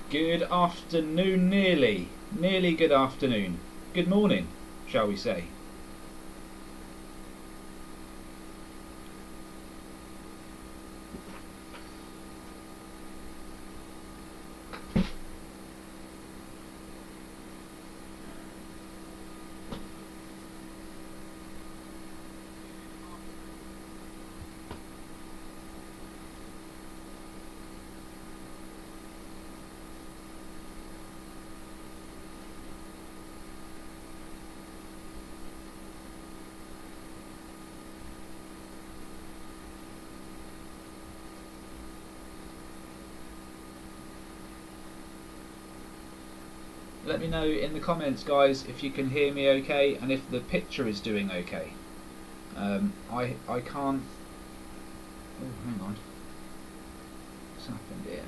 Good afternoon, nearly good afternoon. Good morning, shall we say. Let me know in the comments, guys, if you can hear me okay and if the picture is doing okay. I can't. Oh, hang on. What's happened here?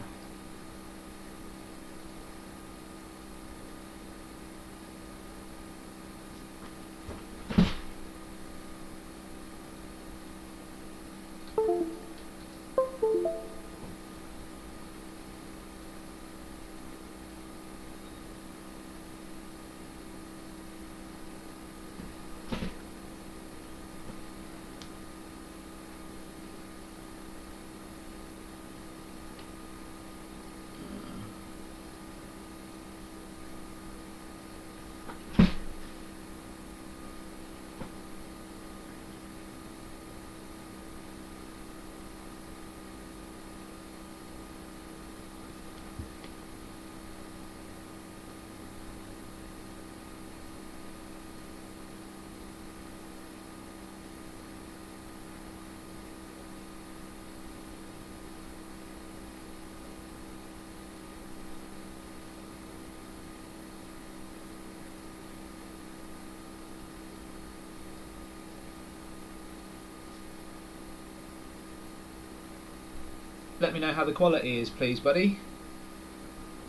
Let me know how the quality is, please, buddy.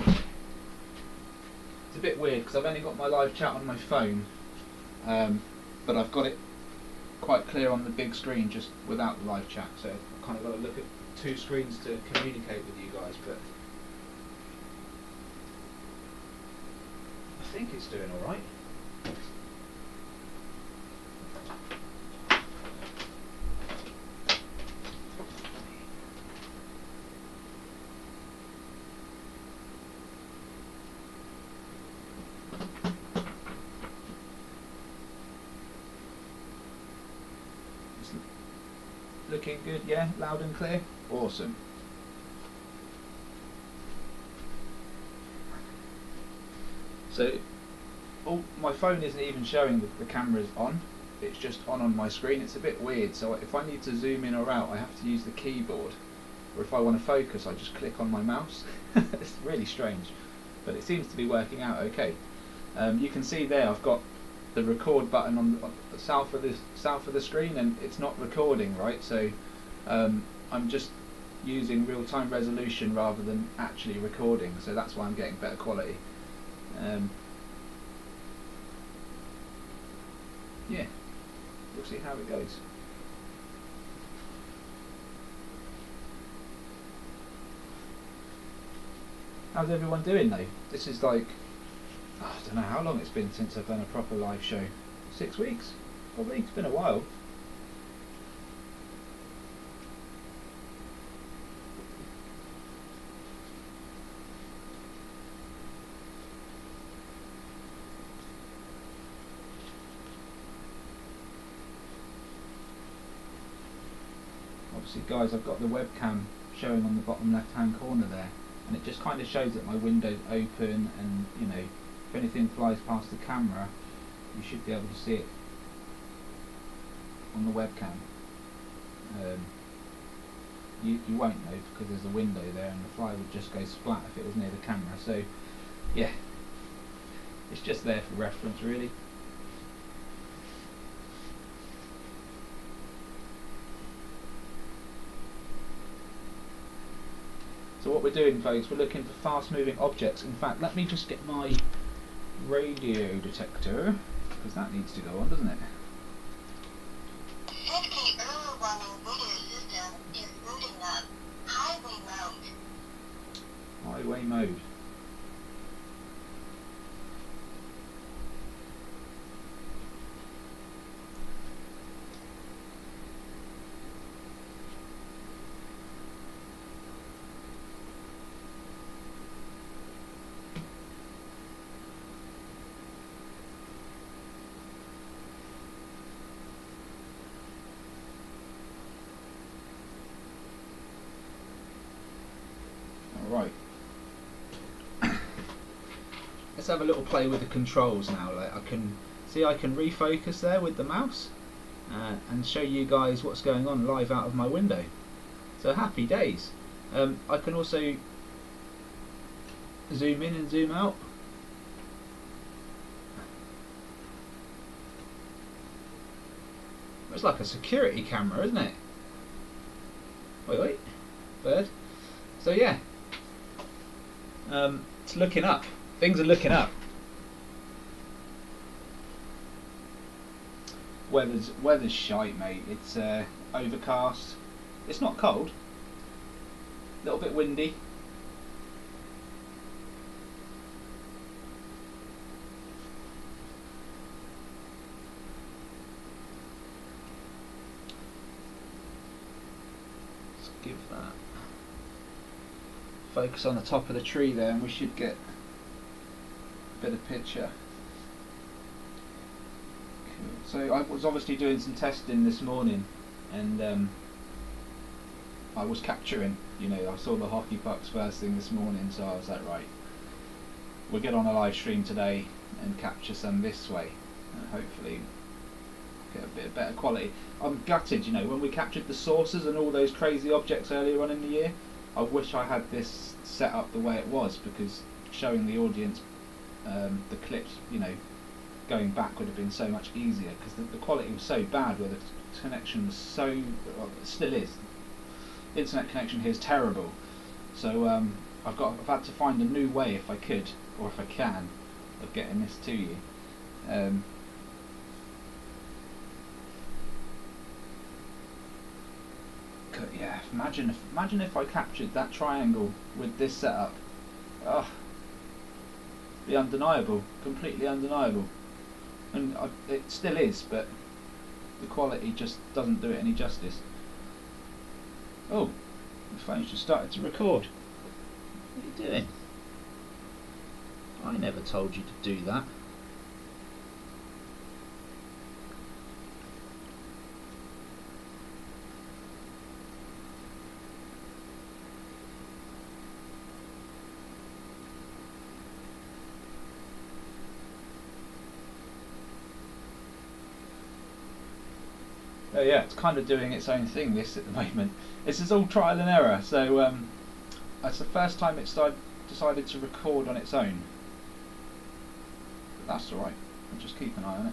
It's a bit weird because I've only got my live chat on my phone, but I've got it quite clear on the big screen just without the live chat, so I've kind of got to look at two screens to communicate with you guys, but I think it's doing alright. Looking good, yeah? Loud and clear? Awesome. So, my phone isn't even showing the camera's on. It's just on my screen. It's a bit weird. So if I need to zoom in or out, I have to use the keyboard. Or if I want to focus, I just click on my mouse. It's really strange. But it seems to be working out okay. You can see there I've got the record button on the south of the screen, and it's not recording, right? So I'm just using real-time resolution rather than actually recording, so that's why I'm getting better quality. Yeah, we'll see how it goes. How's everyone doing though? This is like, I don't know how long it's been since I've done a proper live show. 6 weeks? Probably. It's been a while. Obviously, guys, I've got the webcam showing on the bottom left hand corner there, and it just kind of shows that my window's open, and you know, if anything flies past the camera, you should be able to see it on the webcam. You won't know because there's a window there, and the fly would just go splat if it was near the camera. So yeah, it's just there for reference, really. So what we're doing, folks, we're looking for fast-moving objects. In fact, let me just get my radio detector, because that needs to go on, doesn't it? Safety early warning radio system is booting up. Highway mode. Highway mode. let's have a little play with the controls now. Like I can refocus there with the mouse and show you guys what's going on live out of my window. So happy days. I can also zoom in and zoom out. It's like a security camera, isn't it? Wait, bird. So yeah, it's looking up. Things are looking up. Weather's shite, mate. It's overcast. It's not cold. A little bit windy. Let's give that. Focus on the top of the tree there, and we should get a bit of picture. So I was obviously doing some testing this morning, and I was capturing, you know, I saw the hockey pucks first thing this morning, so I was like, right, we'll get on a live stream today and capture some this way, and hopefully get a bit better quality. I'm gutted, you know, when we captured the saucers and all those crazy objects earlier on in the year, I wish I had this set up the way it was, because showing the audience the clips, you know, going back would have been so much easier, because the quality was so bad, where the connection was so, well, it still is. The internet connection here is terrible, so I've had to find a new way, if I could, or if I can, of getting this to you. Yeah, imagine if I captured that triangle with this setup. Oh, it'd be undeniable, completely undeniable. And it still is, but the quality just doesn't do it any justice. Oh, the phone's just started to record. What are you doing? I never told you to do that. Oh yeah, it's kind of doing its own thing, this, at the moment. This is all trial and error, so it's the first time it decided to record on its own. But that's alright, I'll just keep an eye on it.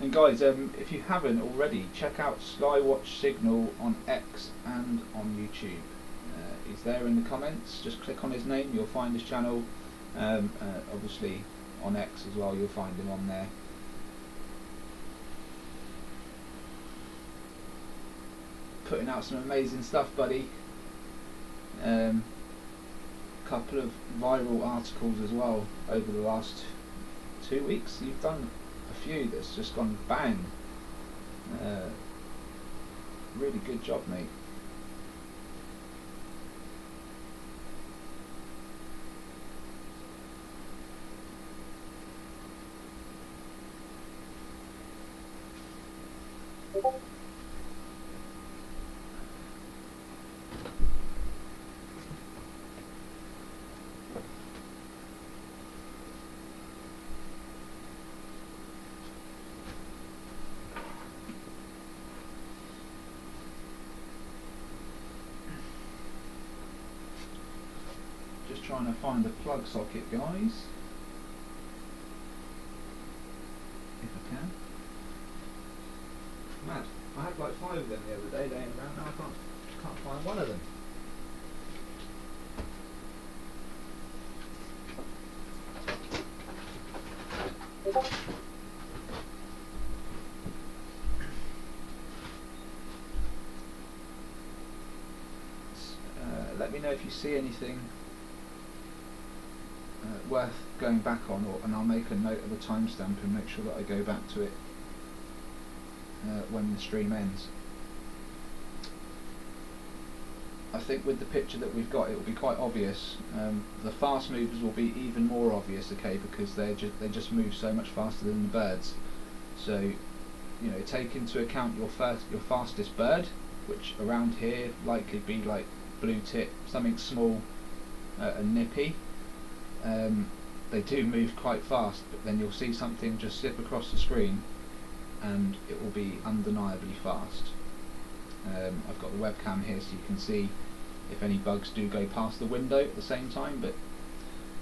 And guys, if you haven't already, check out Skywatch Signal on X and on YouTube. He's there in the comments. Just click on his name, you'll find his channel. Obviously on X as well, you'll find him on there. Putting out some amazing stuff, buddy. Couple of viral articles as well over the last 2 weeks. You've done a few that's just gone bang. Really good job, mate. Just trying to find the plug socket, guys, if I can. Mad. I had like 5 of them the other day laying around. Now I can't find one of them. Let me know if you see anything worth going back on, and I'll make a note of the timestamp and make sure that I go back to it when the stream ends. I think with the picture that we've got, it will be quite obvious. The fast movers will be even more obvious, okay, because they just move so much faster than the birds. So take into account your fastest bird, which around here likely be like blue tip, something small and nippy. They do move quite fast, but then you'll see something just slip across the screen and it will be undeniably fast. I've got the webcam here so you can see if any bugs do go past the window at the same time, but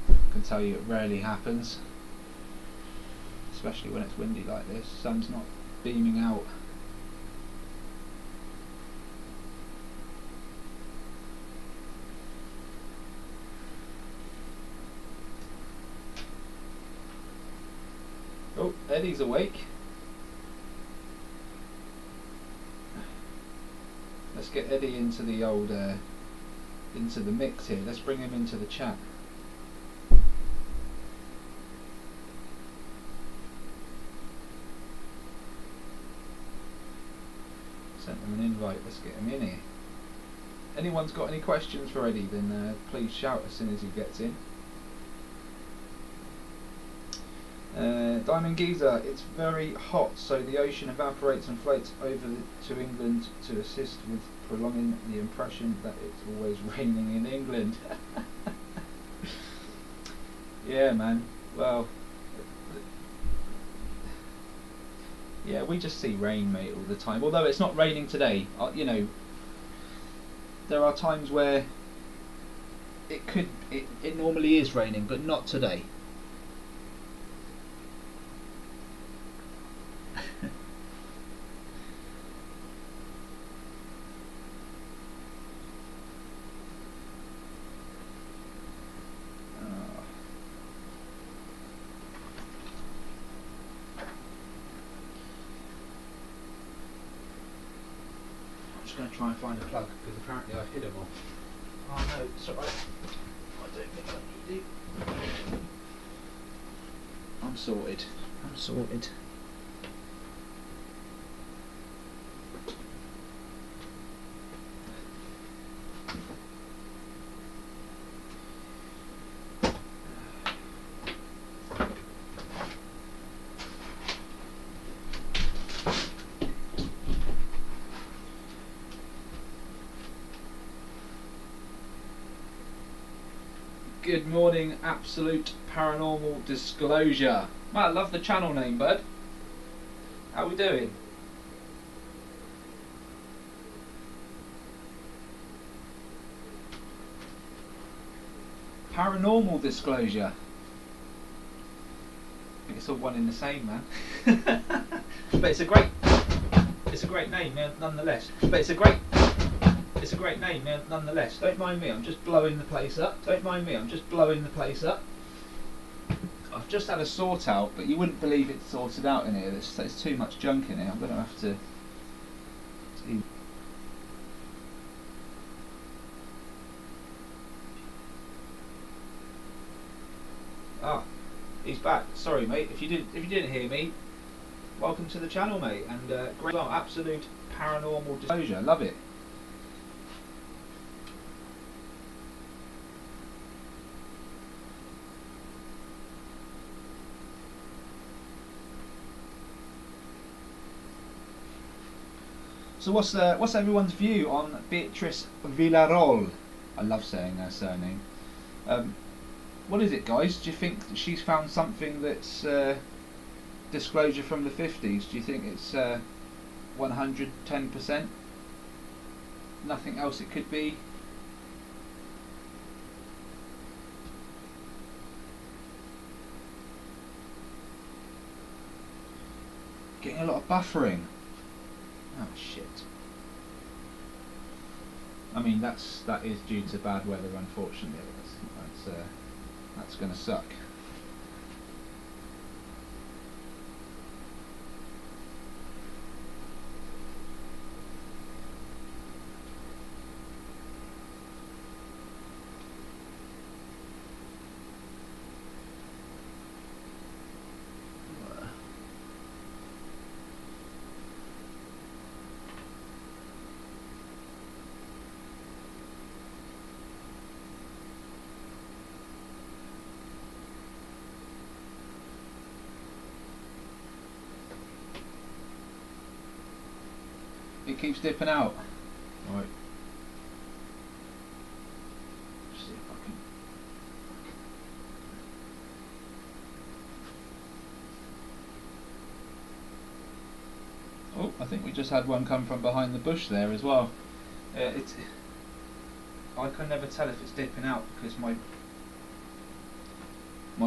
I can tell you it rarely happens, especially when it's windy like this. Sun's not beaming out. Oh, Eddie's awake. Let's get Eddie into the old into the mix here. Let's bring him into the chat. Sent him an invite. Let's get him in here. Anyone's got any questions for Eddie, then please shout as soon as he gets in. Diamond Geezer, it's very hot, so the ocean evaporates and floats over to England to assist with prolonging the impression that it's always raining in England. Yeah, man. Well, yeah, we just see rain, mate, all the time. Although it's not raining today, there are times where it normally is raining, but not today. Going to try and find a plug because apparently I hid them all. Oh no, it's alright. I don't think I need to. I'm sorted. I'm sorted. Good morning, Absolute Paranormal Disclosure. Man, I love the channel name, bud. How we doing? Paranormal Disclosure. I think it's all one in the same, man. But it's a great name, nonetheless. But it's a great name, nonetheless. Don't mind me, I'm just blowing the place up. Don't mind me, I'm just blowing the place up. I've just had a sort out, but you wouldn't believe it's sorted out in here. There's too much junk in here. I'm going to have to... Ah, he's back. Sorry, mate. If you didn't hear me, welcome to the channel, mate. And great, well, Absolute Paranormal Disclosure. Love it. So what's everyone's view on Beatrice Villarol? I love saying her surname. What is it, guys? Do you think that she's found something that's disclosure from the 50s? Do you think it's 110%? Nothing else it could be? Getting a lot of buffering. Oh shit. I mean that is due to bad weather, unfortunately. That's gonna suck. keeps dipping out. Right. Let's see if I can. Oh, I think we just had one come from behind the bush there as well. I can never tell if it's dipping out because my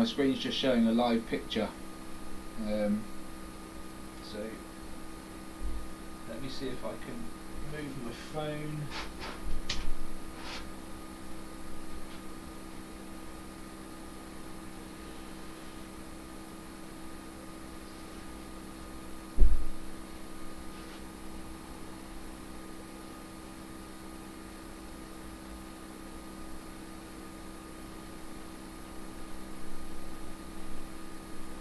screen's just showing a live picture. So let me see if I can move my phone.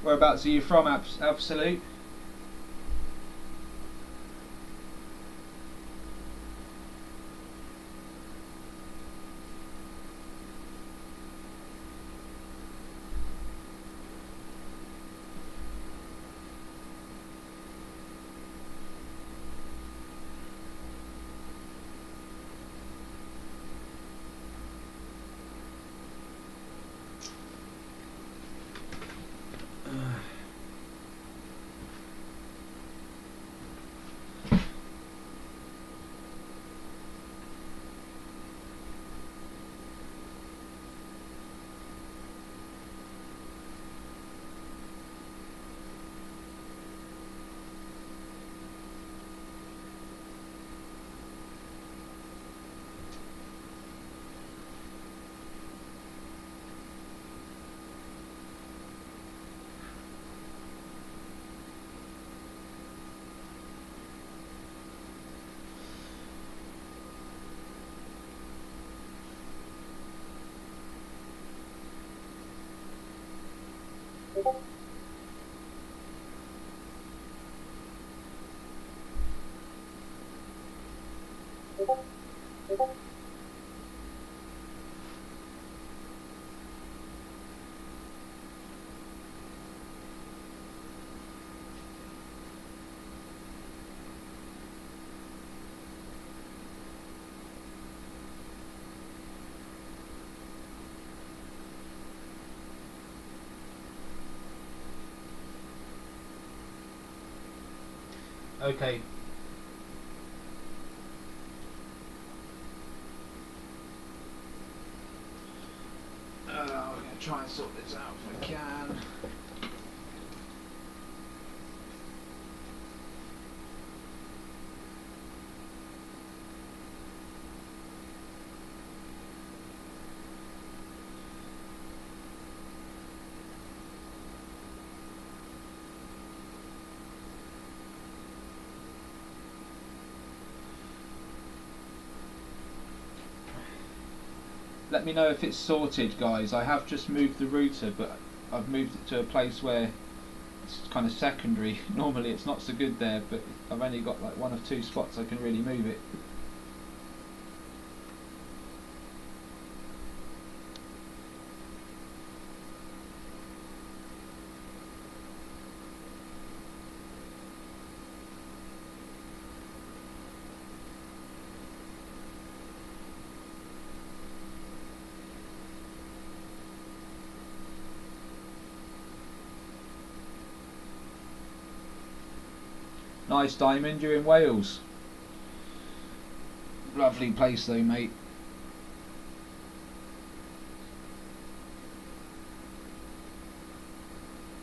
Whereabouts are you from, Absolute? Okay. We're going to try and sort this out if I can. Let me know if it's sorted, guys. I have just moved the router, but I've moved it to a place where it's kind of secondary. Normally it's not so good there, but I've only got like 1 or 2 spots I can really move it. Nice, Diamond, you're in Wales. Lovely place though, mate.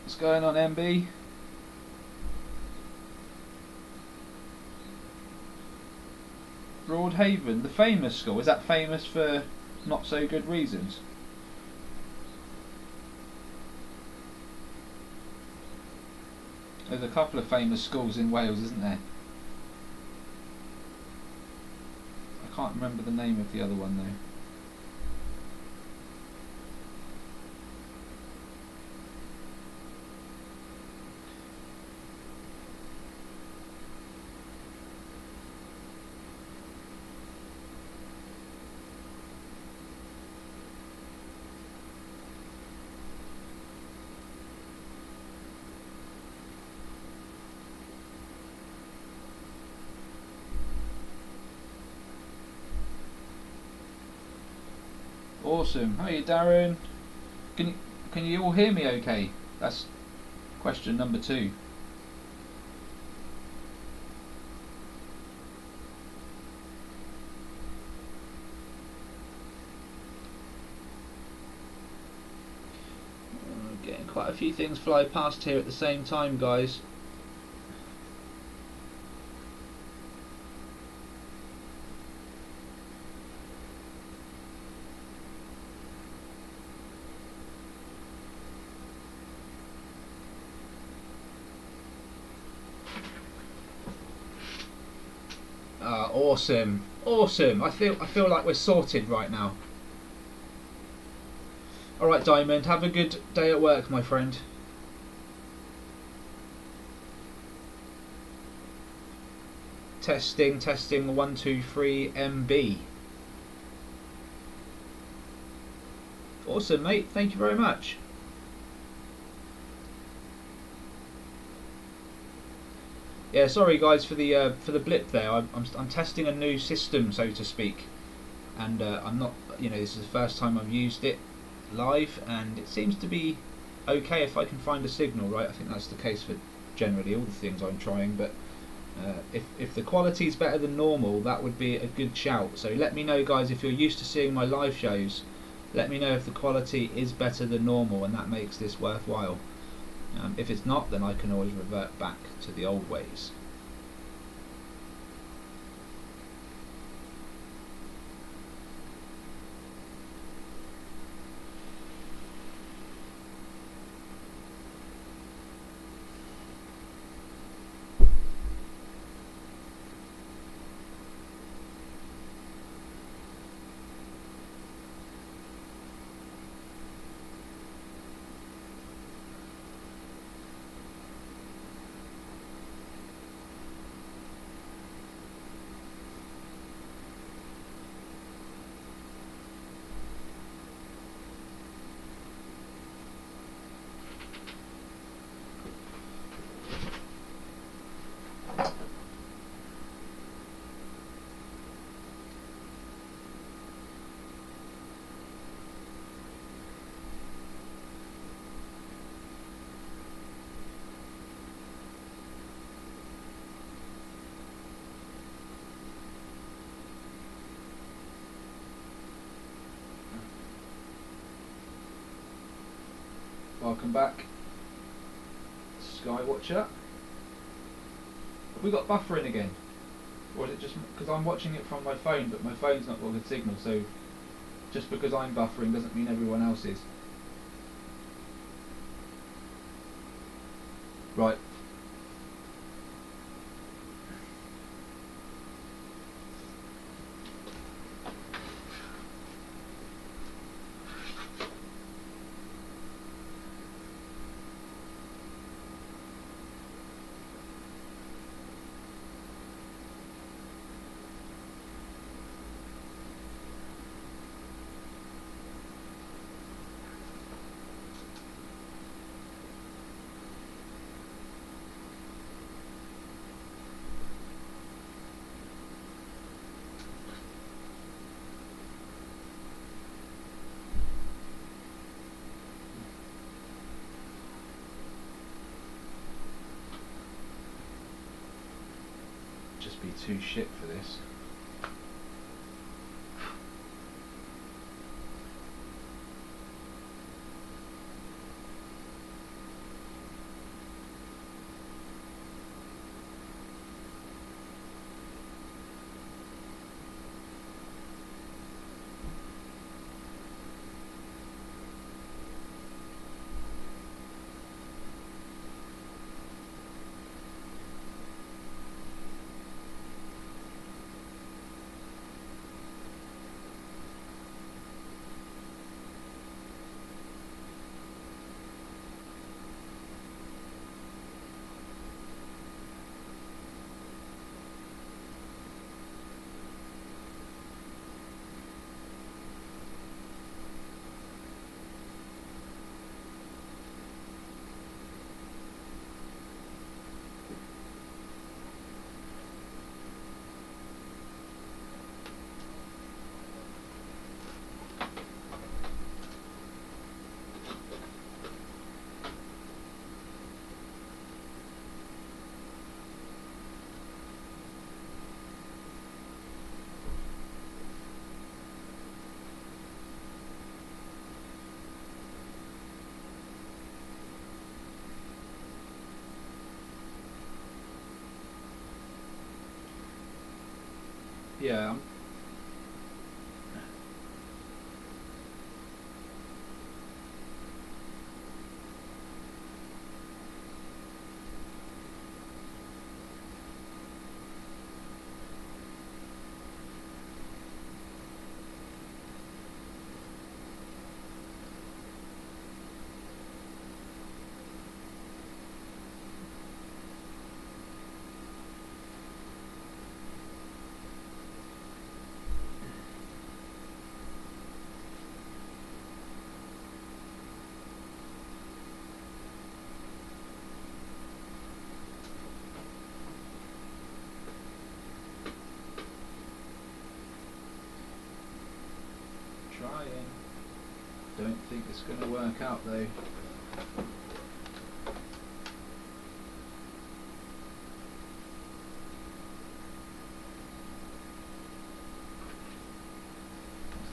What's going on, MB? Broadhaven, the famous school. Is that famous for not so good reasons? There's a couple of famous schools in Wales, isn't there? I can't remember the name of the other one though. Awesome. Hey Darren. Can you all hear me okay? That's question number 2. Getting quite a few things fly past here at the same time, guys. Awesome, awesome. I feel like we're sorted right now. All right, Diamond. Have a good day at work, my friend. Testing, testing. 1, 2, 3. MB. Awesome, mate. Thank you very much. Yeah, sorry guys for the blip there. I'm testing a new system, so to speak, and I'm not. This is the first time I've used it live, and it seems to be okay if I can find a signal. Right, I think that's the case for generally all the things I'm trying. But if the quality is better than normal, that would be a good shout. So let me know, guys, if you're used to seeing my live shows. Let me know if the quality is better than normal, and that makes this worthwhile. If it's not, then I can always revert back to the old ways. Welcome back, Skywatcher. Have we got buffering again? Or is it just because I'm watching it from my phone, but my phone's not got a good signal, so just because I'm buffering doesn't mean everyone else is. Right. Just be too shit for this. Yeah. Trying. Don't think it's going to work out though.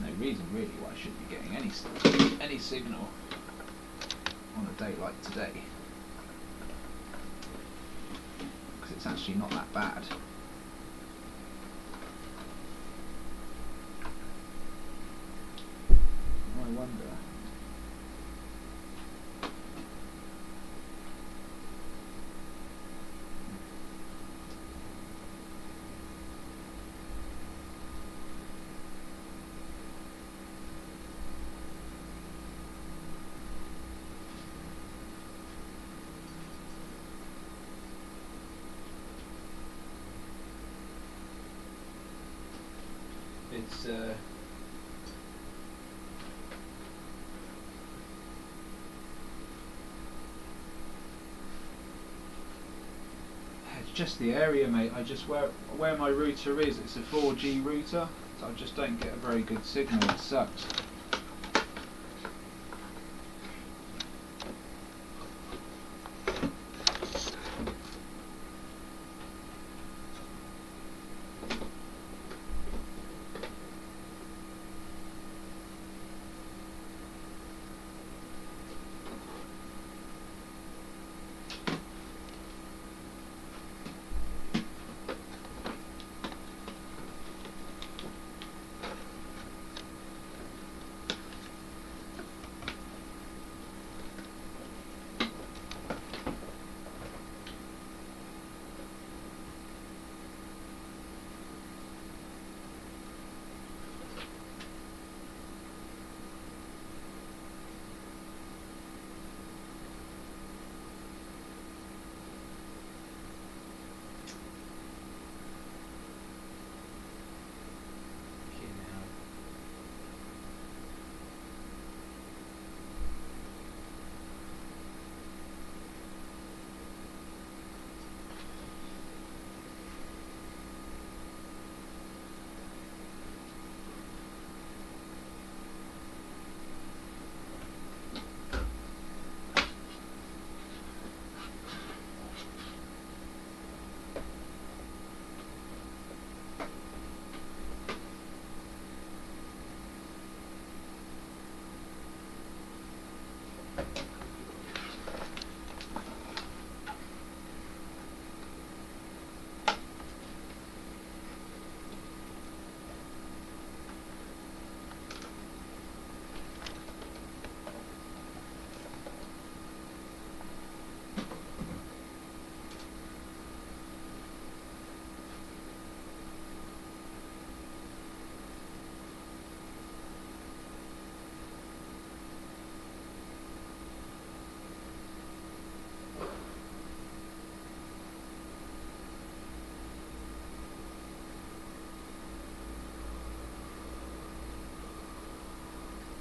There's no reason really why I should be getting any signal on a day like today, because it's actually not that bad. I wonder. It's just the area, mate. I just where my router is, it's a 4G router, so I just don't get a very good signal. It sucks.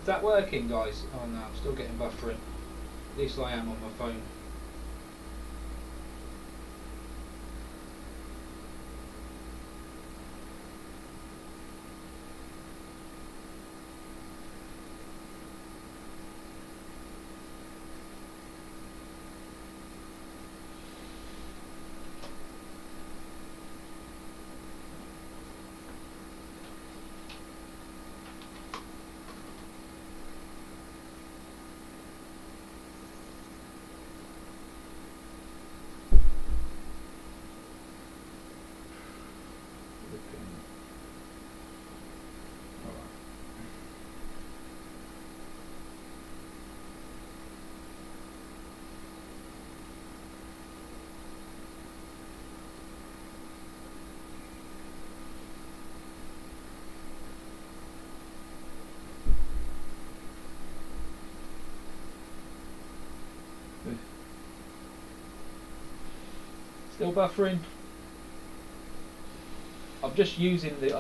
Is that working, guys? Oh no, I'm still getting buffering. At least I am on my phone. Still buffering. I'm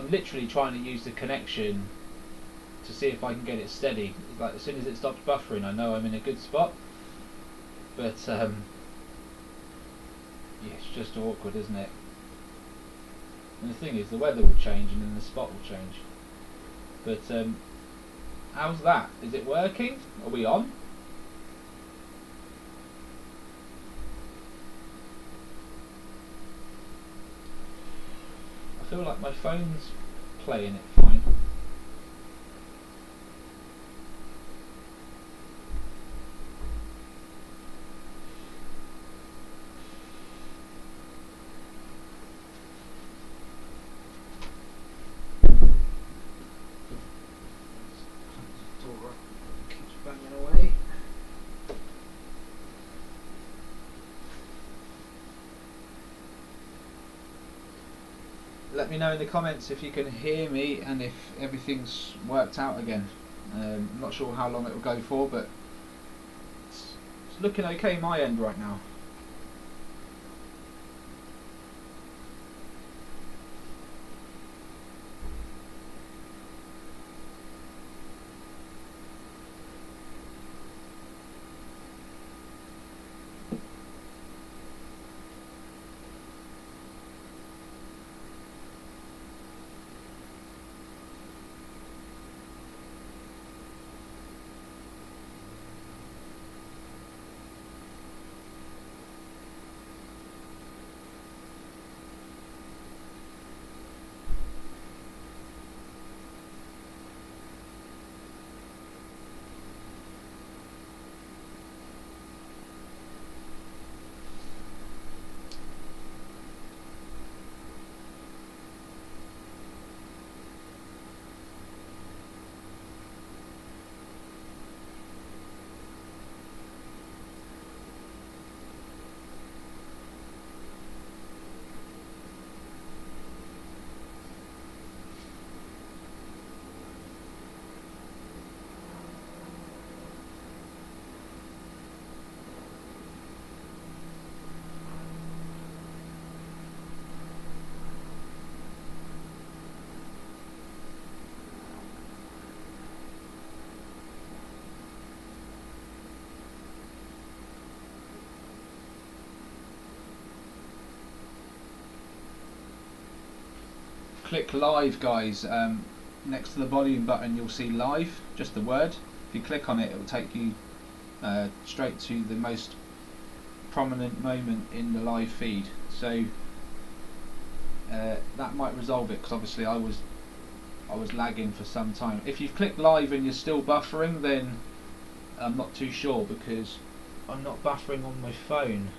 literally trying to use the connection to see if I can get it steady. Like as soon as it stops buffering, I know I'm in a good spot. But yeah, it's just awkward, isn't it? And the thing is, the weather will change and then the spot will change. But how's that? Is it working? Are we on? I feel like my phone's playing it fine. Keeps banging away. Let me know in the comments if you can hear me and if everything's worked out again. I'm not sure how long it will go for, but it's looking okay my end right now. Click live, guys. Next to the volume button you'll see live, just the word. If you click on it, it will take you straight to the most prominent moment in the live feed. So that might resolve it, because obviously I was lagging for some time. If you've clicked live and you're still buffering, then I'm not too sure, because I'm not buffering on my phone.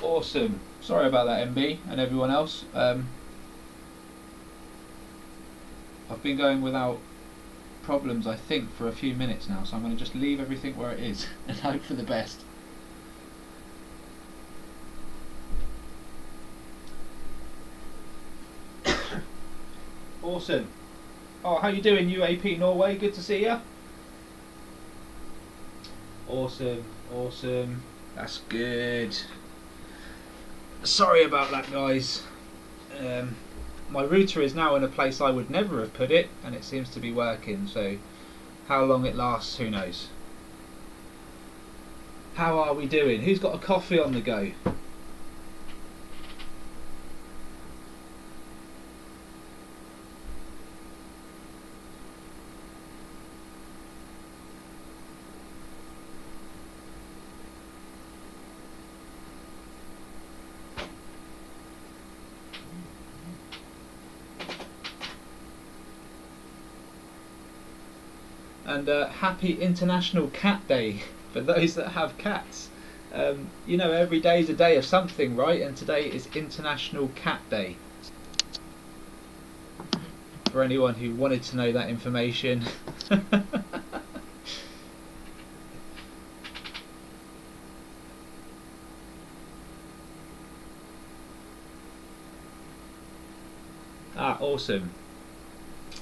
Awesome. Sorry about that, MB, and everyone else. I've been going without problems, I think, for a few minutes now, so I'm going to just leave everything where it is and hope for the best. Awesome. Oh, how you doing, UAP Norway? Good to see you. Awesome, awesome. That's good. Sorry about that, guys. My router is now in a place I would never have put it, and it seems to be working, so how long it lasts, who knows. How are we doing? Who's got a coffee on the go? And happy International Cat Day for those that have cats. You know, every day is a day of something, right? And today is International Cat Day. For anyone who wanted to know that information. Ah, awesome.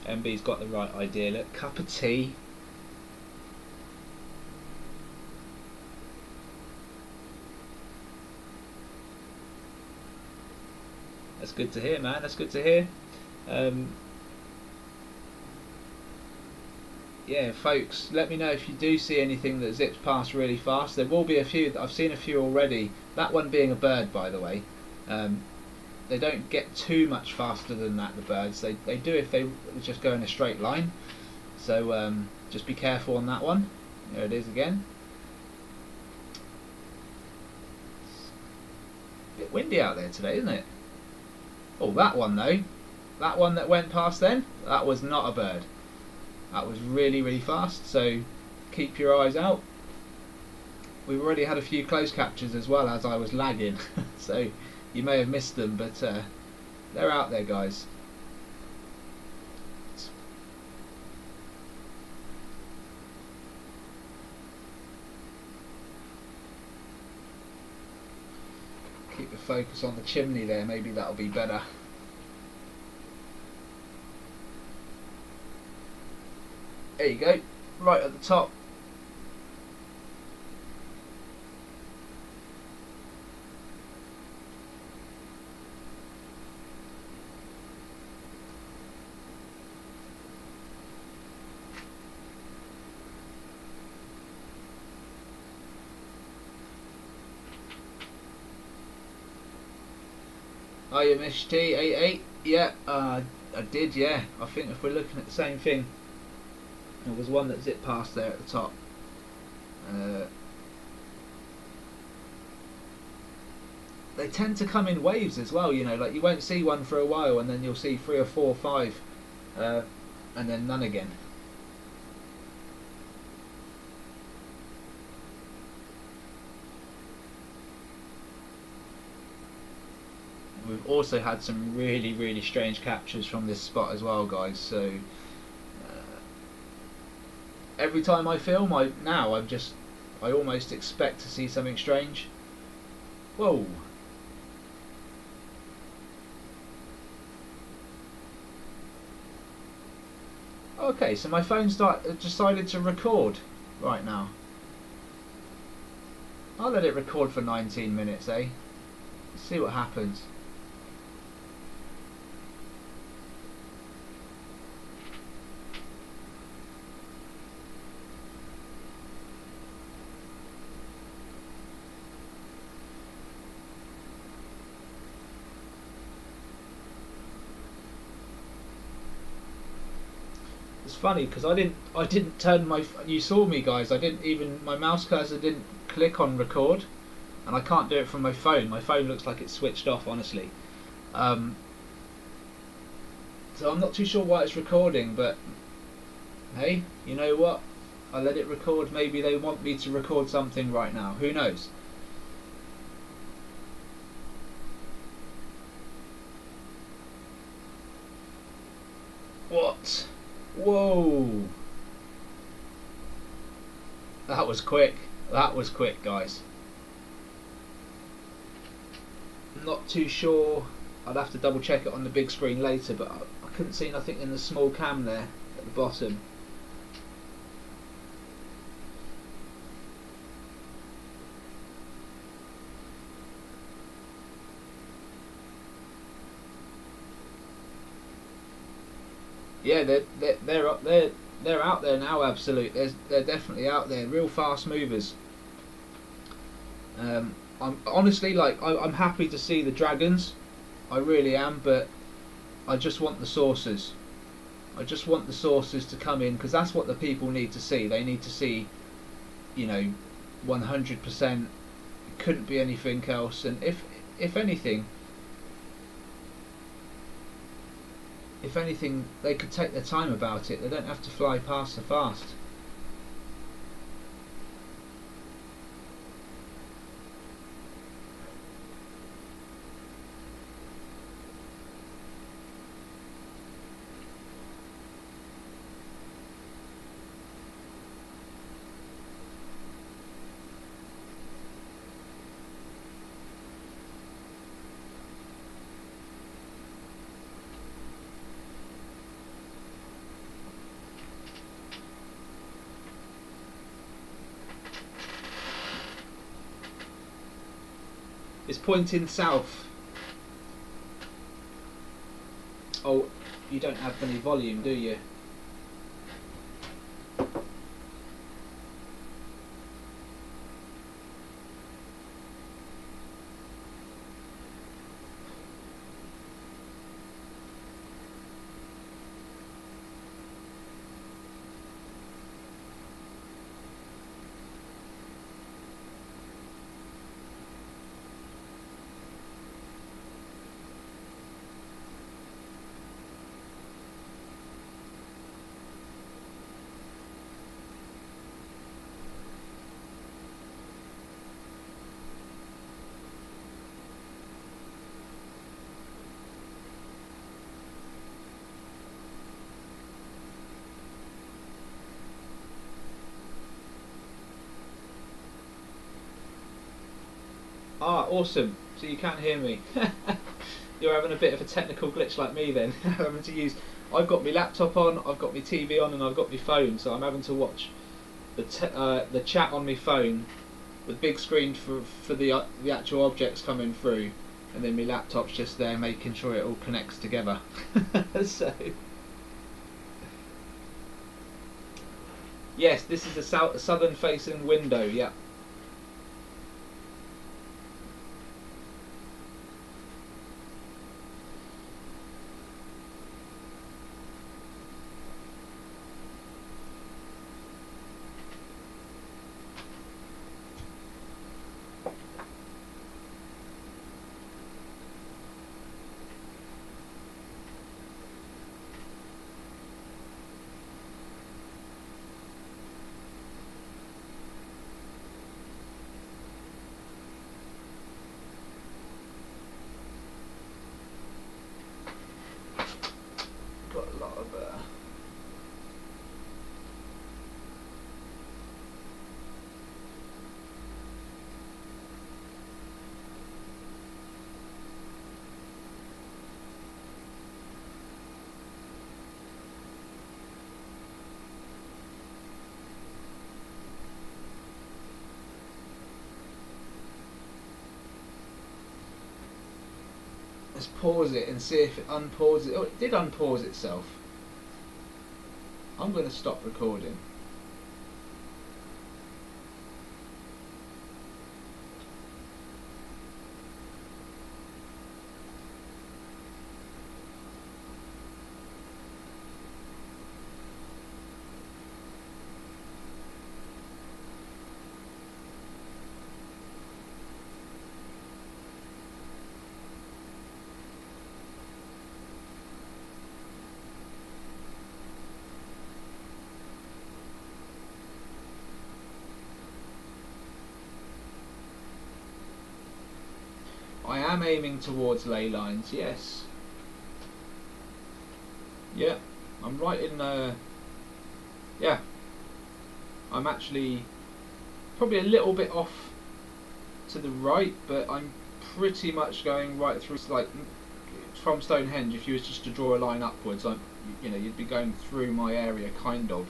MB's got the right idea. Look, cup of tea. That's good to hear, man. That's good to hear. Yeah, folks, let me know if you do see anything that zips past really fast. There will be a few. I've seen a few already. That one being a bird, by the way. They don't get too much faster than that, the birds. They do if they just go in a straight line. So just be careful on that one. There it is again. It's a bit windy out there today, isn't it? Oh, that one though. That one that went past then, that was not a bird. That was really, really fast, so keep your eyes out. We've already had a few close captures as well as I was lagging. So you may have missed them, but they're out there, guys. Keep the focus on the chimney there, maybe that'll be better. There you go, right at the top. Oh, you missed T88? Yeah, I did, yeah. I think if we're looking at the same thing, there was one that zipped past there at the top. They tend to come in waves as well, you know, like you won't see one for a while and then you'll see 3 or 4 or 5 and then none again. We've also had some really, really strange captures from this spot as well, guys. So every time I film, I almost expect to see something strange. Whoa! Okay, so my phone decided to record right now. I'll let it record for 19 minutes, eh? Let's see what happens. It's funny because I didn't turn my, you saw me, guys, I didn't even, my mouse cursor didn't click on record, and I can't do it from my phone. My phone looks like it's switched off, honestly. So I'm not too sure why it's recording, but hey, you know what, I let it record. Maybe they want me to record something right now, who knows. What? Whoa! That was quick. That was quick, guys. I'm not too sure. I'd have to double check it on the big screen later, but I couldn't see nothing in the small cam there at the bottom. Yeah, they're out there now. Absolutely, they're definitely out there. Real fast movers. I'm honestly, like, I'm happy to see the dragons. I really am, but I just want the sources. I just want the sources to come in, because that's what the people need to see. They need to see, you know, 100%. It couldn't be anything else. And if anything, they could take their time about it. They don't have to fly past so fast. It's pointing south. Oh, you don't have any volume, do you? Ah, awesome. So you can hear me. You're having a bit of a technical glitch like me then. Having to use. I've got my laptop on, I've got my TV on, and I've got my phone. So I'm having to watch the chat on my phone, with big screen for the actual objects coming through, and then my laptop's just there making sure it all connects together. So. Yes, this is the southern facing window. Yeah. Got a lot of let's pause it and see if it unpauses. Oh, it did unpause itself. I'm going to stop recording. I am aiming towards ley lines, yes. Yeah, I'm right in yeah. I'm actually probably a little bit off to the right, but I'm pretty much going right through, like from Stonehenge. If you was just to draw a line upwards, you'd be going through my area, kind of.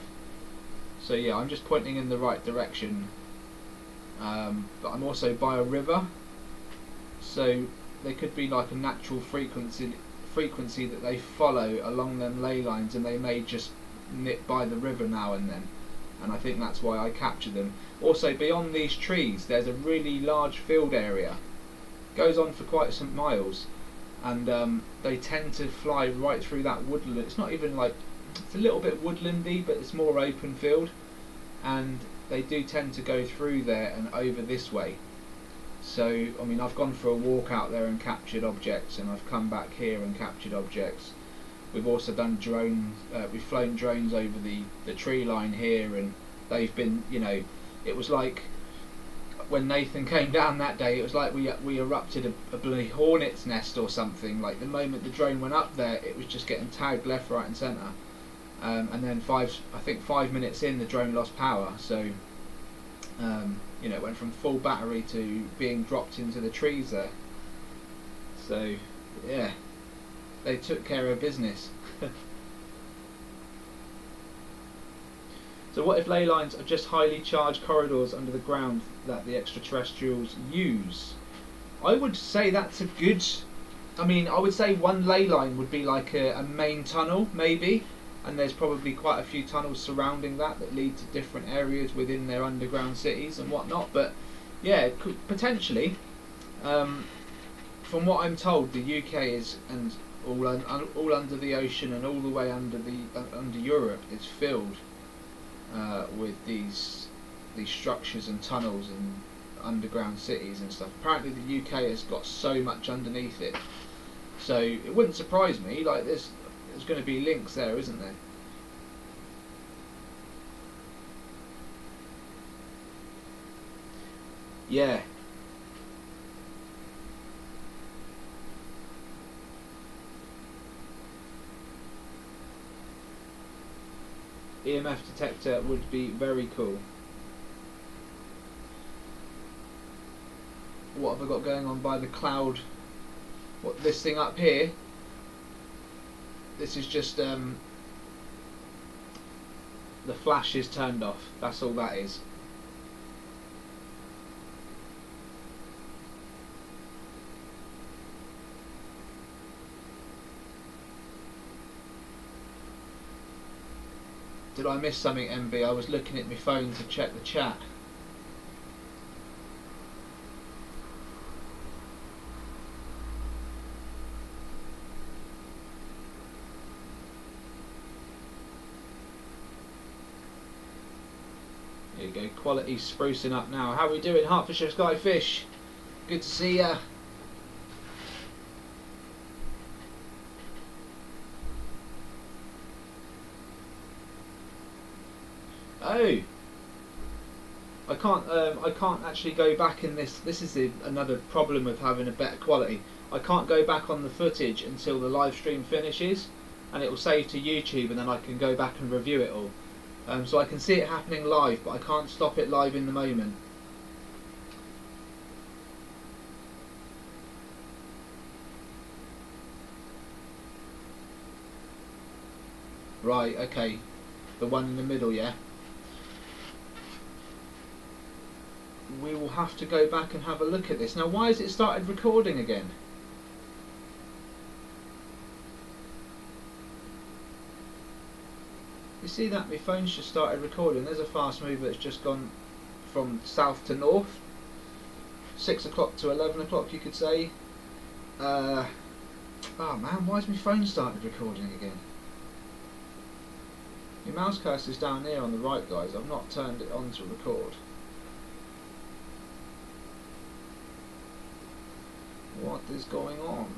So yeah, I'm just pointing in the right direction, but I'm also by a river. So there could be like a natural frequency that they follow along them ley lines, and they may just nip by the river now and then, and I think that's why I capture them. Also, beyond these trees there's a really large field area, goes on for quite some miles, and they tend to fly right through that woodland. It's not even like, it's a little bit woodlandy, but it's more open field, and they do tend to go through there and over this way. So, I mean, I've gone for a walk out there and captured objects, and I've come back here and captured objects. We've also done drones, we've flown drones over the tree line here, and they've been, it was like, when Nathan came down that day, it was like we erupted a bloody hornet's nest or something. Like, the moment the drone went up there, it was just getting tagged left, right and centre. And then 5 minutes in, the drone lost power, so it went from full battery to being dropped into the trees there. So yeah, they took care of business. So what if ley lines are just highly charged corridors under the ground that the extraterrestrials use? I would say that's a good. I mean, I would say one ley line would be like a main tunnel, maybe, and there's probably quite a few tunnels surrounding that lead to different areas within their underground cities and whatnot. But yeah, it could, potentially. From what I'm told, the UK is and all under the ocean and all the way under Europe is filled with these structures and tunnels and underground cities and stuff. Apparently, the UK has got so much underneath it, so it wouldn't surprise me. Like there's going to be links there, isn't there? Yeah. EMF detector would be very cool. What have I got going on by the cloud? What, this thing up here? This is just the flash is turned off. That's all that is. Did I miss something, MB? I was looking at my phone to check the chat. There you go, quality sprucing up now. How are we doing, Hertfordshire Skyfish? Good to see ya. Oh, I can't actually go back in this. This is another problem with having a better quality. I can't go back on the footage until the live stream finishes, and it will save to YouTube, and then I can go back and review it all. So I can see it happening live, but I can't stop it live in the moment. Right, okay. The one in the middle, yeah? We will have to go back and have a look at this. Now, why has it started recording again? You see that? My phone's just started recording. There's a fast mover that's just gone from south to north. 6 o'clock to 11 o'clock, you could say. Oh man, why has my phone started recording again? Your mouse cursor's down there on the right, guys. I've not turned it on to record. What is going on?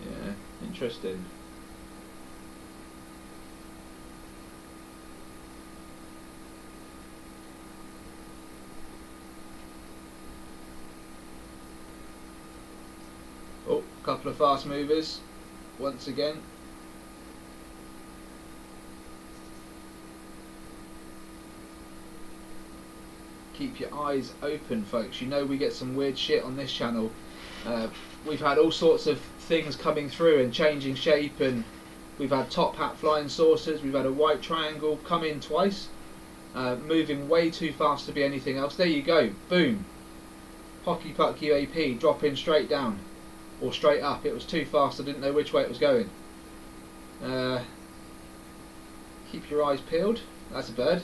Yeah, interesting. Oh, couple of fast movers once again. Keep your eyes open, folks. You know we get some weird shit on this channel. We've had all sorts of things coming through and changing shape, and we've had top hat flying saucers, we've had a white triangle come in twice, moving way too fast to be anything else. There you go, boom. Hockey puck UAP dropping straight down. Or straight up. It was too fast, I didn't know which way it was going. Keep your eyes peeled. That's a bird.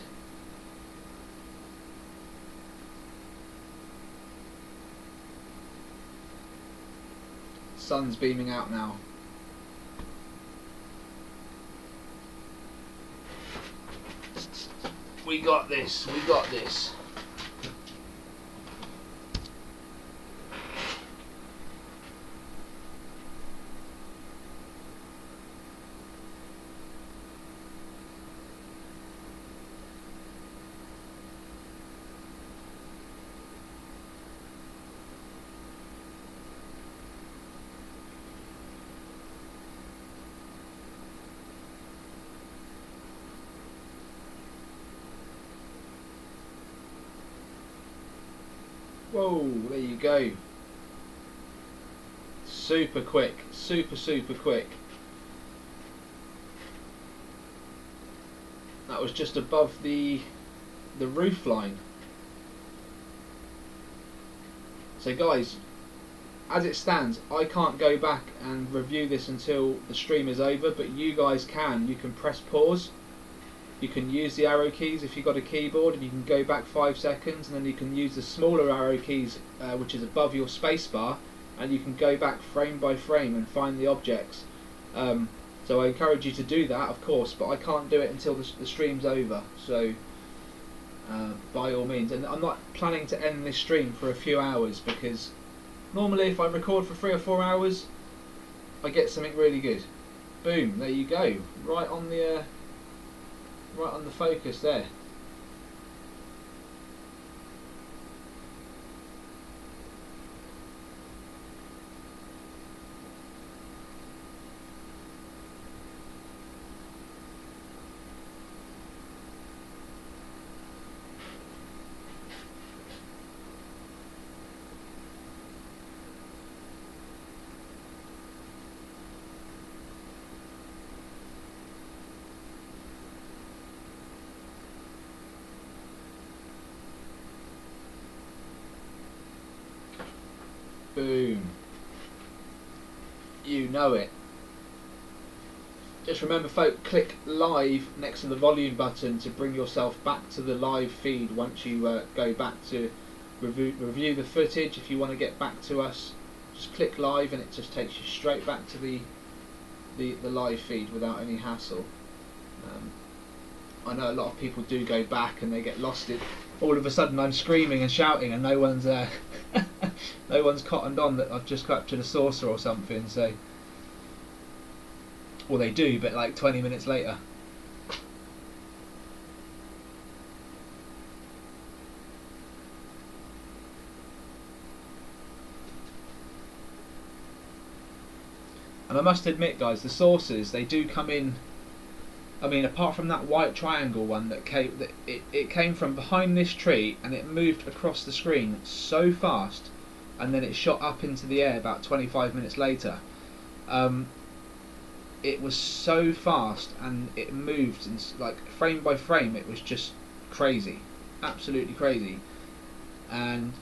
Sun's beaming out now. We got this, we got this. Whoa, there you go. Super quick, super quick. That was just above the roof line. So guys, as it stands, I can't go back and review this until the stream is over, but you guys can. You can press pause. You can use the arrow keys if you've got a keyboard, and you can go back 5 seconds, and then you can use the smaller arrow keys, which is above your spacebar, and you can go back frame by frame and find the objects. So I encourage you to do that, of course, but I can't do it until the stream's over. So by all means, and I'm not planning to end this stream for a few hours, because normally if I record for 3 or 4 hours, I get something really good. Boom! There you go, right on the focus there. Boom. You know it. Just remember, folk, click live next to the volume button to bring yourself back to the live feed once you go back to review the footage. If you want to get back to us, just click live and it just takes you straight back to the live feed without any hassle. I know a lot of people do go back and they get lost in. All of a sudden I'm screaming and shouting and no one's no one's cottoned on that I've just captured a saucer or something. So, well, they do, but like 20 minutes later. And I must admit, guys, the saucers, they do come in. I mean, apart from that white triangle one that came, it came from behind this tree and it moved across the screen so fast, and then it shot up into the air about 25 minutes later. It was so fast and it moved, and like frame by frame, it was just crazy, absolutely crazy. And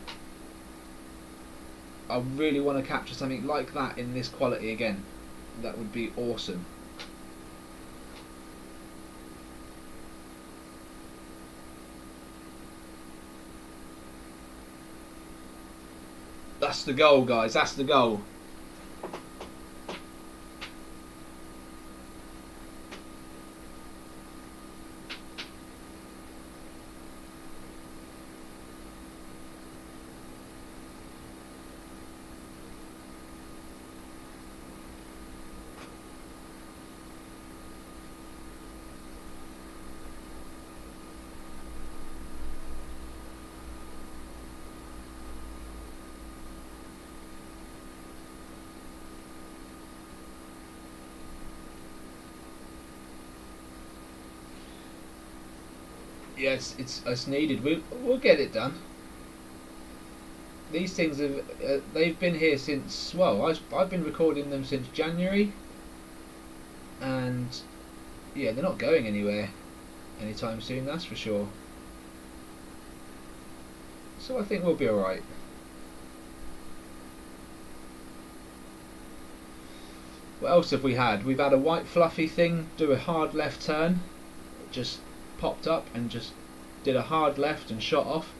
I really want to capture something like that in this quality again. That would be awesome. That's the goal, guys. That's the goal. Yes, it's needed. We'll get it done. These things have they've been here since, well, I've been recording them since January, and yeah, they're not going anywhere anytime soon, that's for sure. So I think we'll be alright. What else have we had? We've had a white fluffy thing do a hard left turn. It just popped up and just did a hard left and shot off.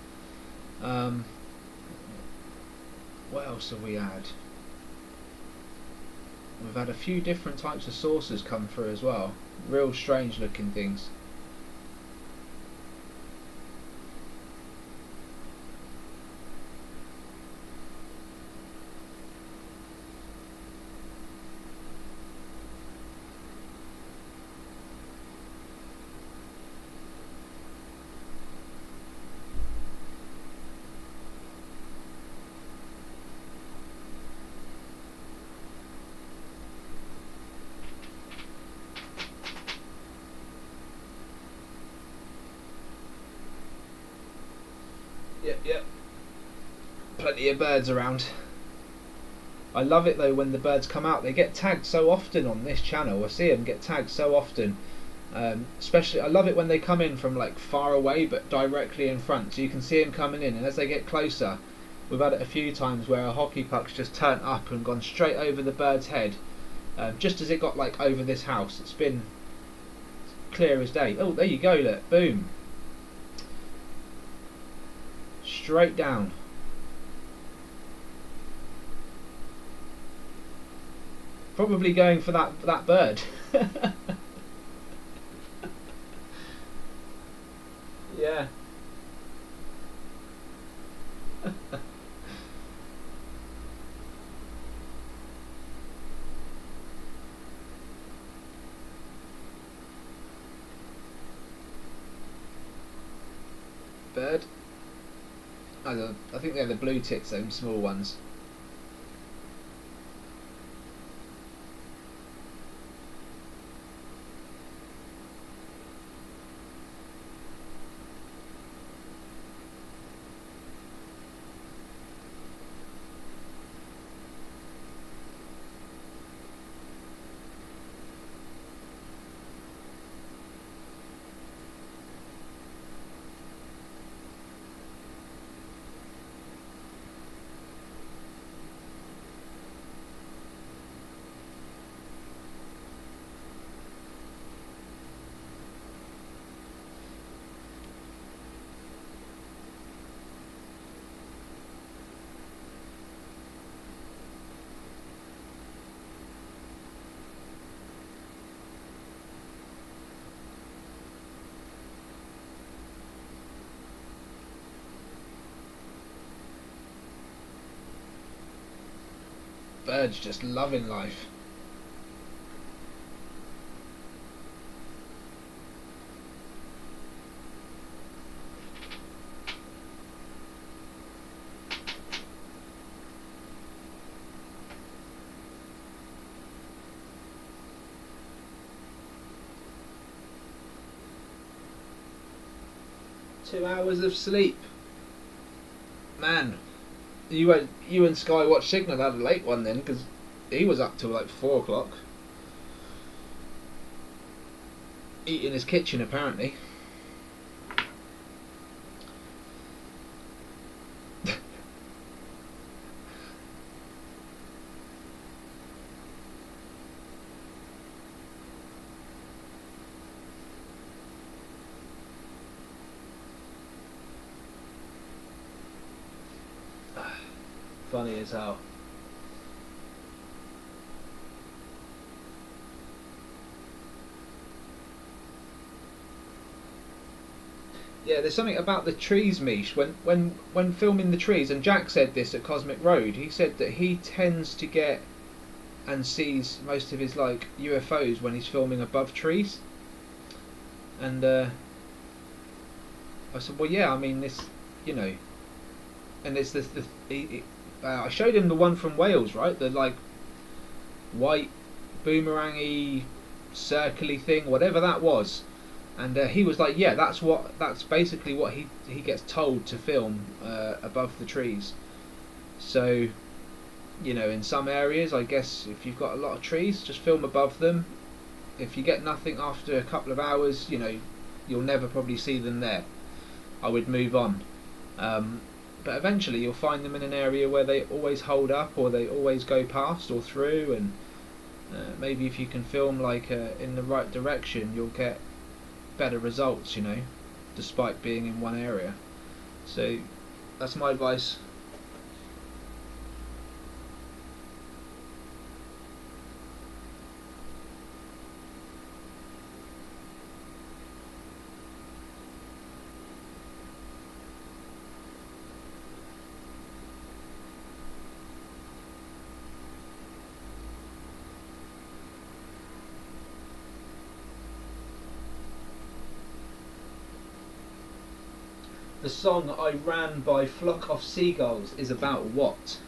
What else have we had? We've had a few different types of saucers come through as well. Real strange looking things. Yep. Plenty of birds around. I love it though when the birds come out. They get tagged so often on this channel. I see them get tagged so often. Especially, I love it when they come in from like far away but directly in front, so you can see them coming in. And as they get closer, we've had it a few times where a hockey puck's just turned up and gone straight over the bird's head, just as it got like over this house. It's been clear as day. Oh, there you go, look, boom, straight down. Probably going for that bird. Yeah. Bird. I think they're the blue tits, those small ones. Birds just loving life. Two hours of sleep. Man. You and Sky Watch Signal had a late one then, because he was up till like 4 o'clock. Eating his kitchen apparently. Funny as hell. Yeah, there's something about the trees, Mish. When filming the trees, and Jack said this at Cosmic Road, he said that he tends to get and sees most of his like UFOs when he's filming above trees. And I said, well, yeah, I mean this, you know, and it's this. I showed him the one from Wales, right? The like white boomerangy, circly thing, whatever that was. And he was like, yeah, that's basically what he gets told to film above the trees. So, you know, in some areas, I guess if you've got a lot of trees, just film above them. If you get nothing after a couple of hours, you know, you'll never probably see them there. I would move on. But eventually you'll find them in an area where they always hold up, or they always go past or through, and maybe if you can film like in the right direction, you'll get better results, you know, despite being in one area. So that's my advice. The song I Ran by Flock of Seagulls is about what?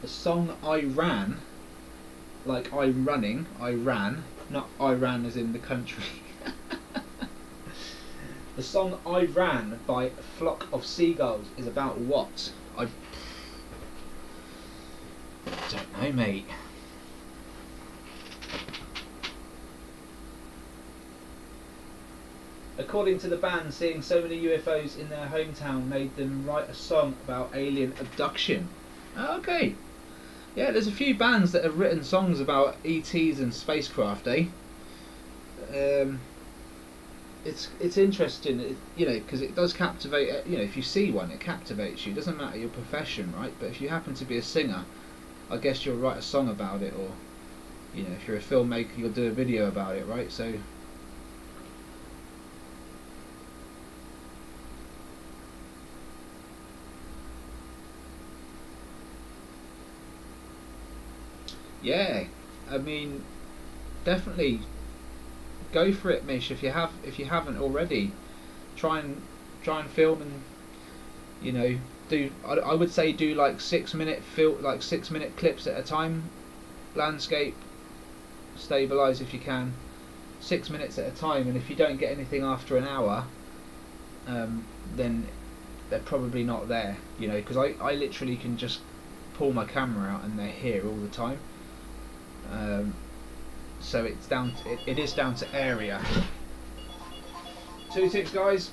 The song I Ran, like I'm running, I ran, not Iran as in the country. The song I Ran by Flock of Seagulls is about what? I don't know, mate. According to the band, seeing so many UFOs in their hometown made them write a song about alien abduction. Okay. Yeah, there's a few bands that have written songs about ETs and spacecraft, eh? It's interesting, you know, because it does captivate. You know, if you see one, it captivates you. It doesn't matter your profession, right? But if you happen to be a singer, I guess you'll write a song about it, or you know, if you're a filmmaker, you'll do a video about it, right? So. Yeah, I mean, definitely go for it, Mish. If you haven't already, try and film, and you know, do I would say do like 6 minute like 6 minute clips at a time, landscape, stabilize if you can, 6 minutes at a time, and if you don't get anything after an hour, then they're probably not there, you know, because I literally can just pull my camera out and they're here all the time. So it's down to, it is down to area. 2 ticks, guys.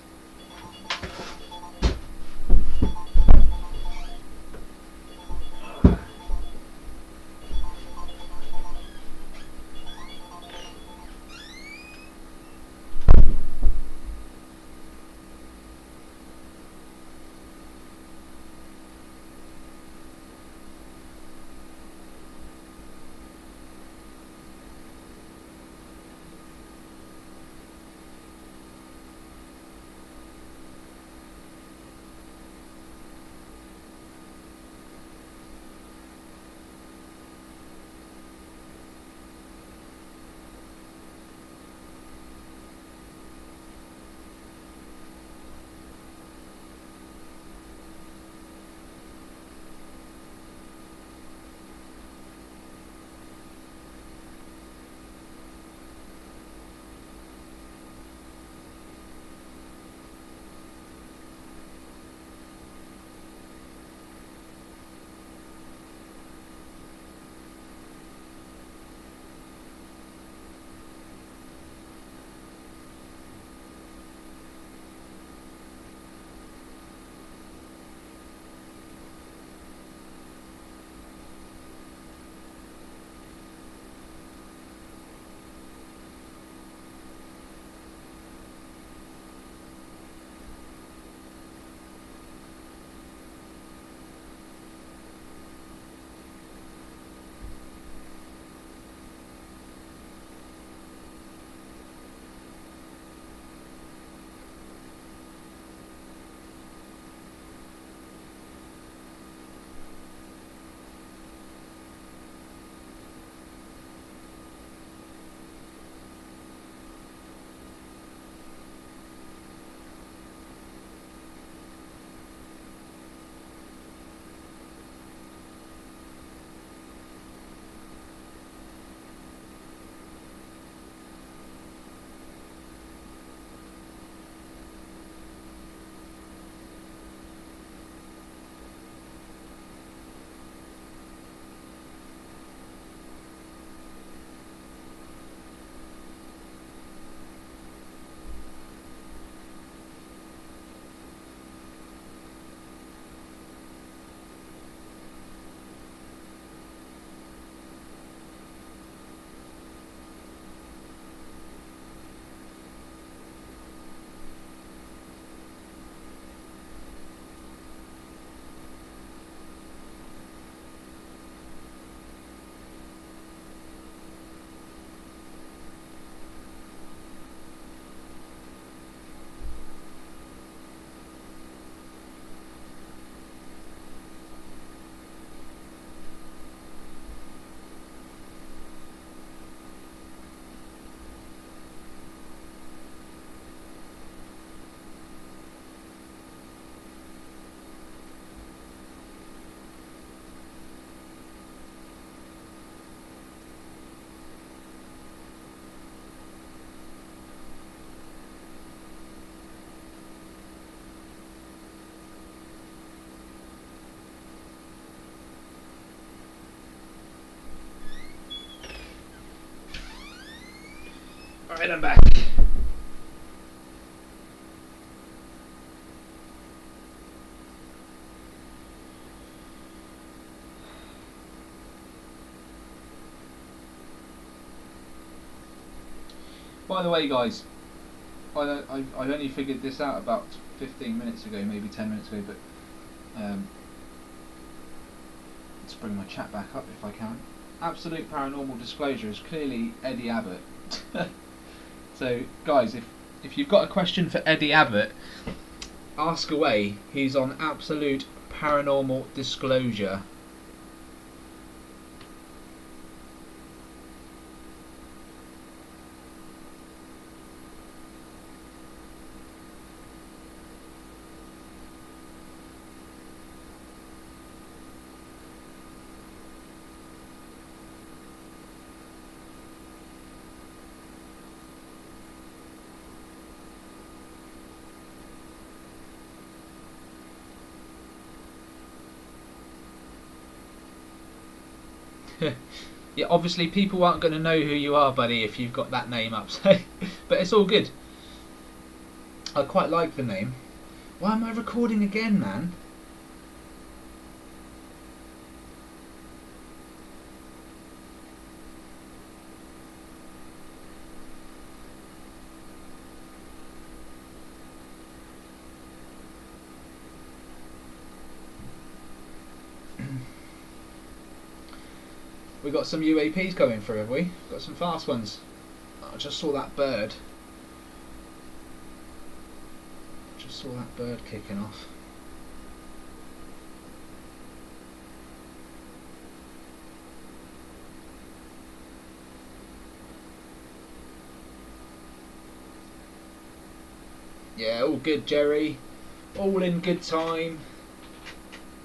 And I'm back. By the way, guys, I only figured this out about 15 minutes ago, maybe 10 minutes ago, but let's bring my chat back up if I can. Absolute paranormal disclosure is clearly Eddie Abbott. So, guys, if you've got a question for Eddie Abbott, ask away. He's on absolute paranormal disclosure. Yeah, obviously people aren't going to know who you are, buddy, if you've got that name up. So, but it's all good. I quite like the name. Why am I recording again, man? We got some UAPs coming through, have we? Got some fast ones. I just saw that bird. Just saw that bird kicking off. Yeah, all good, Jerry. All in good time.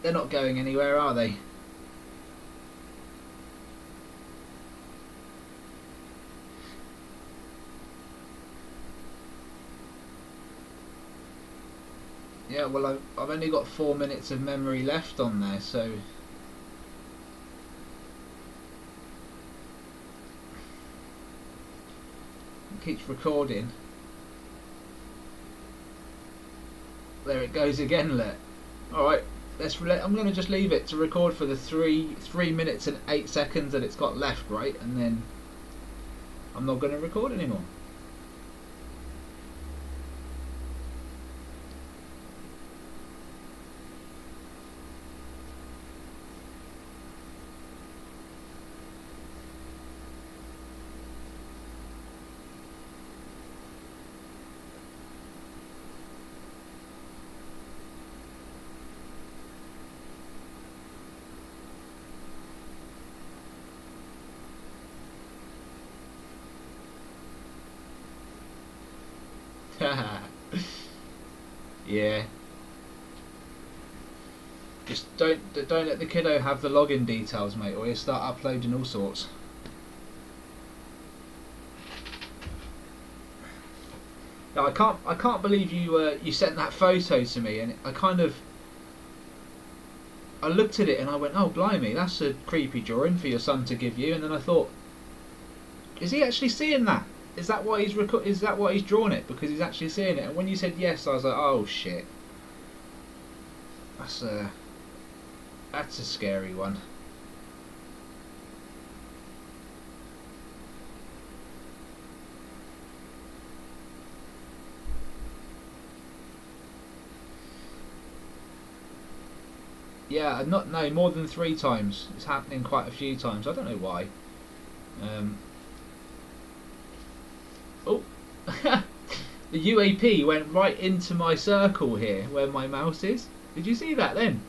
They're not going anywhere, are they? Yeah, well, I've only got 4 minutes of memory left on there, so it keeps recording. There it goes again. Alright, I'm going to just leave it to record for the 3 minutes and 8 seconds that it's got left, right? And then I'm not going to record anymore. Yeah. Just don't let the kiddo have the login details, mate, or he'll start uploading all sorts. Now, I can't believe you sent that photo to me, and I looked at it and I went, oh blimey, that's a creepy drawing for your son to give you. And then I thought, is he actually seeing that? Is that why he's drawn it? Because he's actually seeing it. And when you said yes, I was like, oh shit, that's a scary one. Yeah, no, more than 3 times. It's happening quite a few times. I don't know why. Oh, the UAP went right into my circle here, where my mouse is. Did you see that then?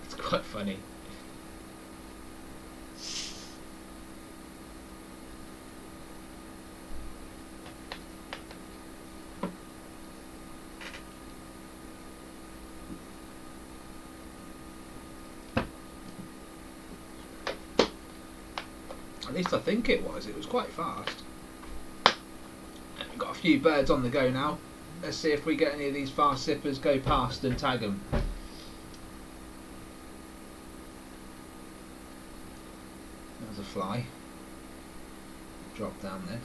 It's quite funny. At least I think it was. It was quite fast. We've got a few birds on the go now. Let's see if we get any of these fast zippers go past and tag them. There's a fly. Drop down there.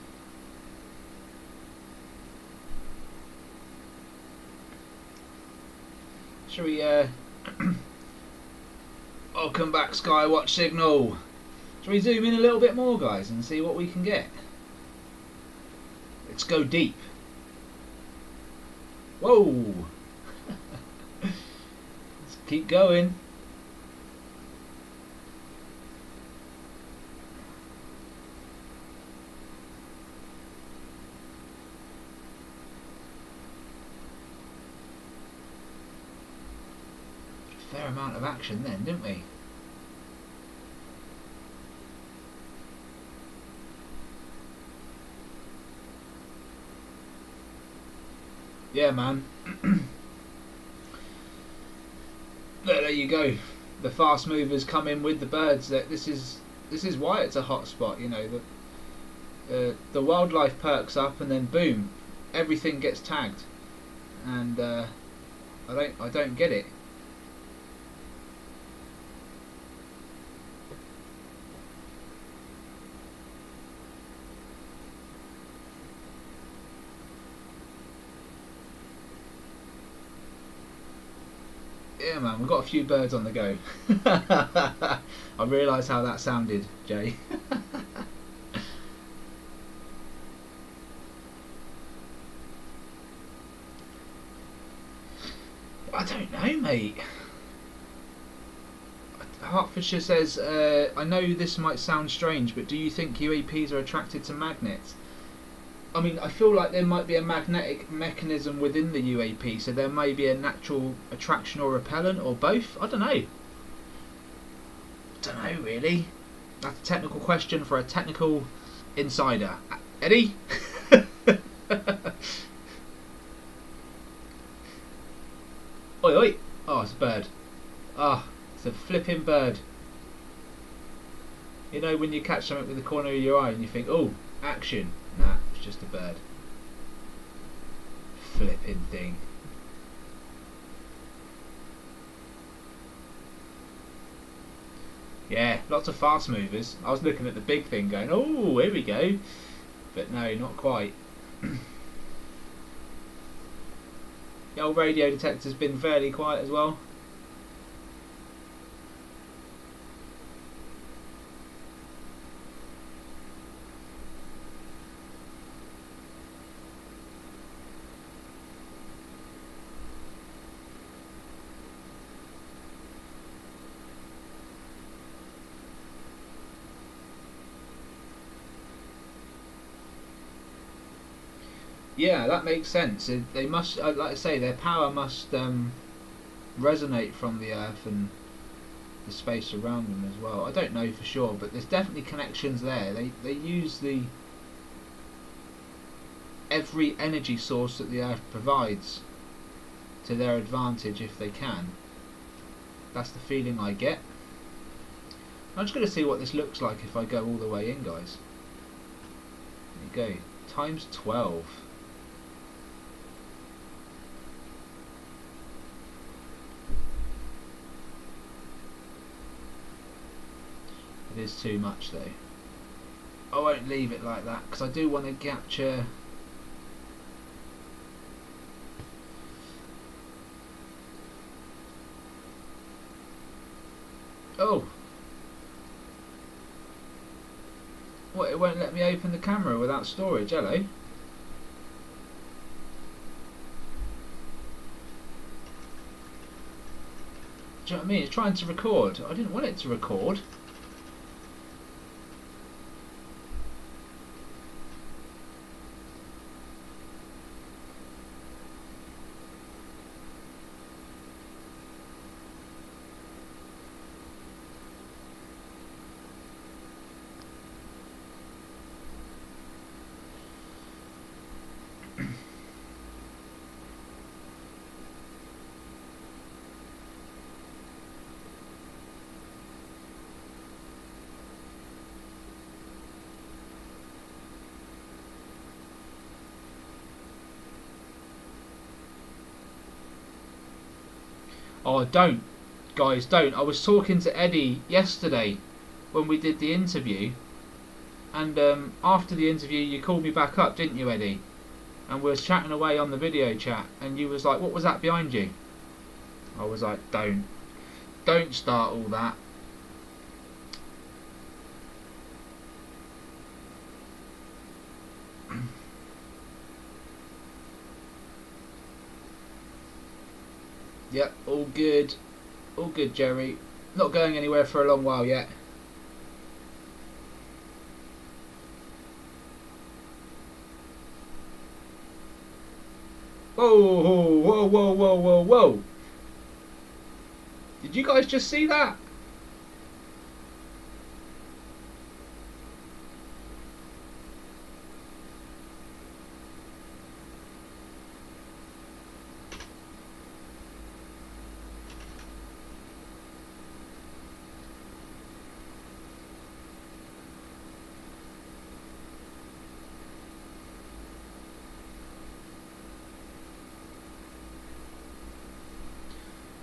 Shall we welcome back Skywatch Signal. Shall we zoom in a little bit more, guys, and see what we can get? Let's go deep. Whoa! Let's keep going. Fair amount of action then, didn't we? Yeah, man. There you go. The fast movers come in with the birds. That this is why it's a hot spot. You know, the wildlife perks up, and then boom, everything gets tagged, and I don't get it. Yeah, man, we've got a few birds on the go. I realise how that sounded, Jay. I don't know, mate. Hertfordshire says, I know this might sound strange, but do you think UAPs are attracted to magnets? I mean, I feel like there might be a magnetic mechanism within the UAP, so there may be a natural attraction or repellent, or both. I don't know. Don't know, really. That's a technical question for a technical insider. Eddie? Oi, oi. Oh, it's a bird. Ah, it's a flipping bird. You know when you catch something with the corner of your eye and you think, oh, action. Nah, it's just a bird. Flipping thing. Yeah, lots of fast movers. I was looking at the big thing going, oh, here we go. But no, not quite. The old radio detector's been fairly quiet as well. Yeah, that makes sense. They must, like I say, their power must resonate from the Earth and the space around them as well. I don't know for sure, but there's definitely connections there. They use every energy source that the Earth provides to their advantage if they can. That's the feeling I get. I'm just going to see what this looks like if I go all the way in, guys. There you go. Times 12. It is too much though. I won't leave it like that because I do want to capture oh, what, it won't let me open the camera without storage. Hello. Do you know what I mean? It's trying to record. I didn't want it to record. Oh, don't. Guys, don't. I was talking to Eddie yesterday when we did the interview. And after the interview, you called me back up, didn't you, Eddie? And we was chatting away on the video chat. And you was like, what was that behind you? I was like, don't start all that. Yep, all good, Jerry. Not going anywhere for a long while yet. Whoa. Did you guys just see that?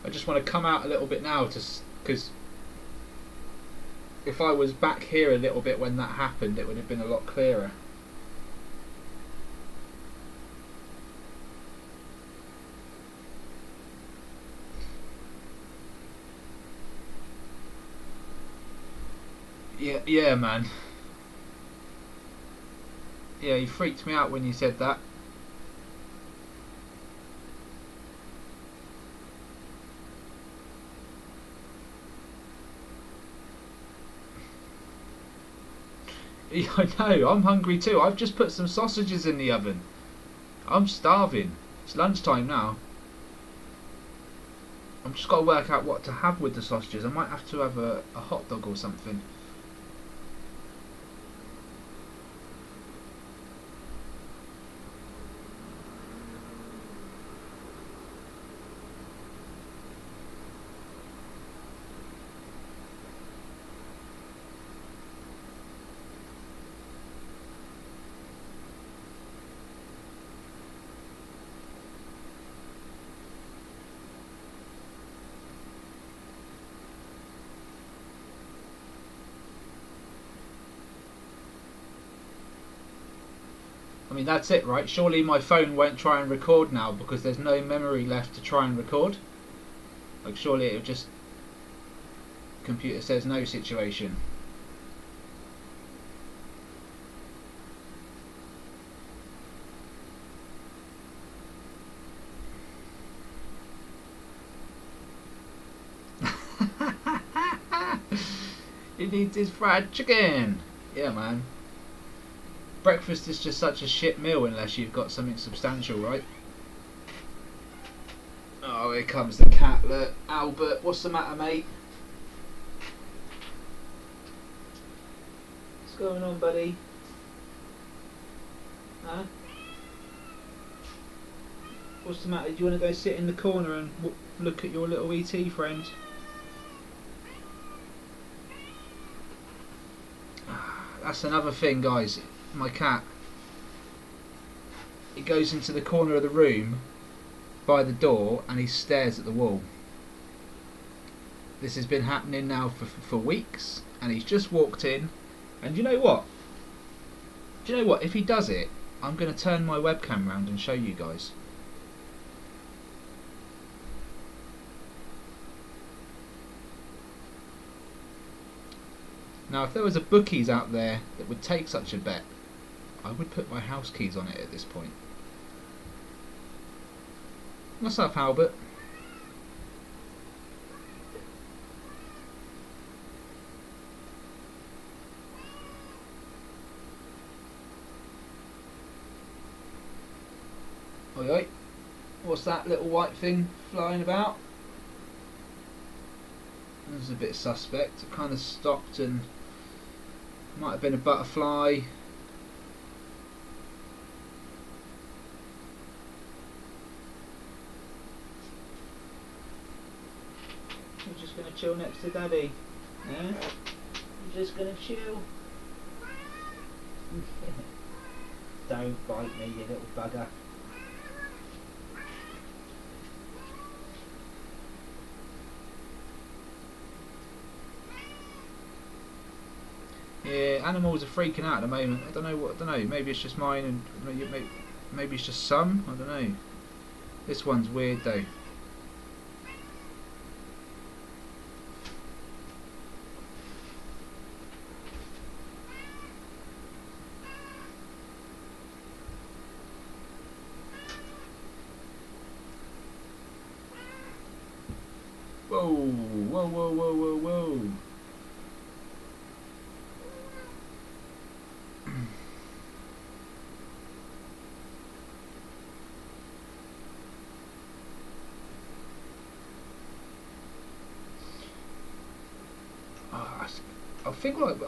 I just want to come out a little bit now, because if I was back here a little bit when that happened, it would have been a lot clearer. Yeah, man. Yeah, you freaked me out when you said that. Yeah, I know, I'm hungry too. I've just put some sausages in the oven. I'm starving. It's lunchtime now. I've just got to work out what to have with the sausages. I might have to have a hot dog or something. I mean, that's it, right? Surely my phone won't try and record now because there's no memory left to try and record. Like, surely it'll just... computer says no situation. He needs his fried chicken. Yeah, man. Breakfast is just such a shit meal unless you've got something substantial, right? Oh, here comes the cat. Look, Albert, what's the matter, mate? What's going on, buddy? Huh? What's the matter? Do you want to go sit in the corner and look at your little ET friend? That's another thing, guys. My cat, he goes into the corner of the room by the door and he stares at the wall. This has been happening now for weeks, and he's just walked in. And you know what? If he does it, I'm going to turn my webcam round and show you guys. Now, if there was a bookies out there that would take such a bet, I would put my house keys on it at this point. What's up, Albert? Oi, oi. What's that little white thing flying about? This is a bit suspect. It kind of stopped and might have been a butterfly. You're just going to chill next to Daddy. Yeah? You're just going to chill. Don't bite me, you little bugger. Yeah, animals are freaking out at the moment. I don't know what. I don't know. Maybe it's just mine, and maybe it's just some. I don't know. This one's weird though. Whoa! Whoa! Whoa! Whoa! Whoa! Whoa!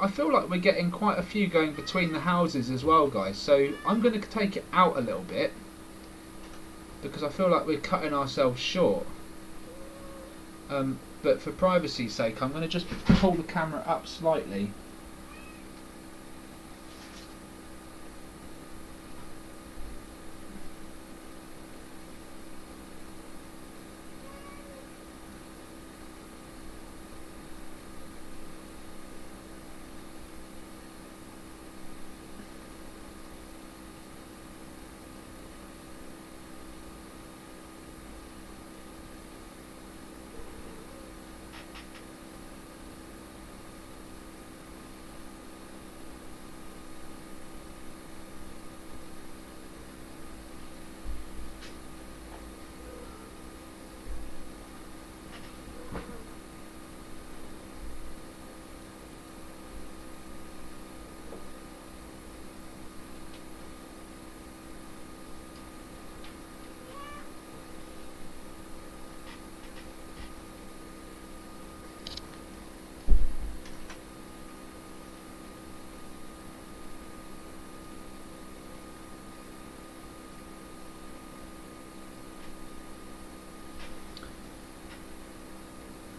I feel like we're getting quite a few going between the houses as well, guys. So I'm going to take it out a little bit because I feel like we're cutting ourselves short. But for privacy's sake, I'm going to just pull the camera up slightly.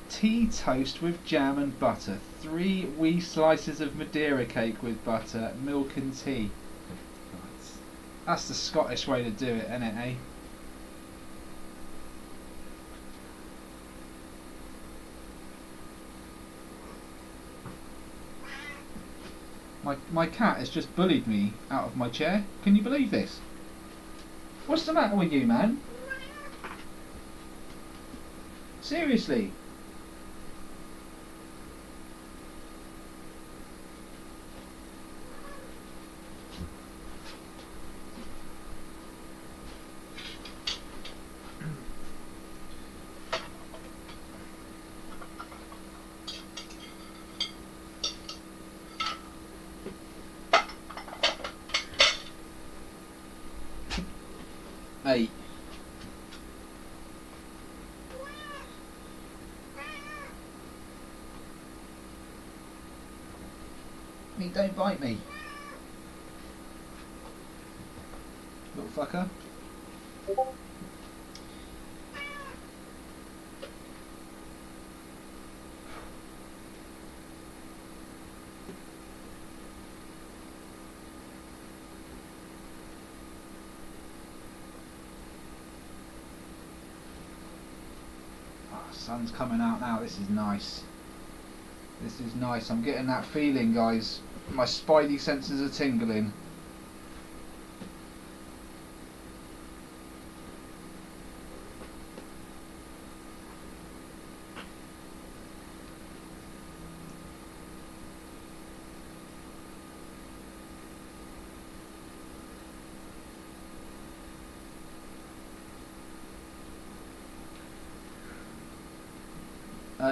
Tea toast with jam and butter. 3 wee slices of Madeira cake with butter, milk and tea. That's the Scottish way to do it, isn't it, eh? My cat has just bullied me out of my chair. Can you believe this? What's the matter with you, man? Seriously? Hey. Me, don't bite me. Little fucker. Sun's coming out now. This is nice. This is nice. I'm getting that feeling, guys. My spidey senses are tingling.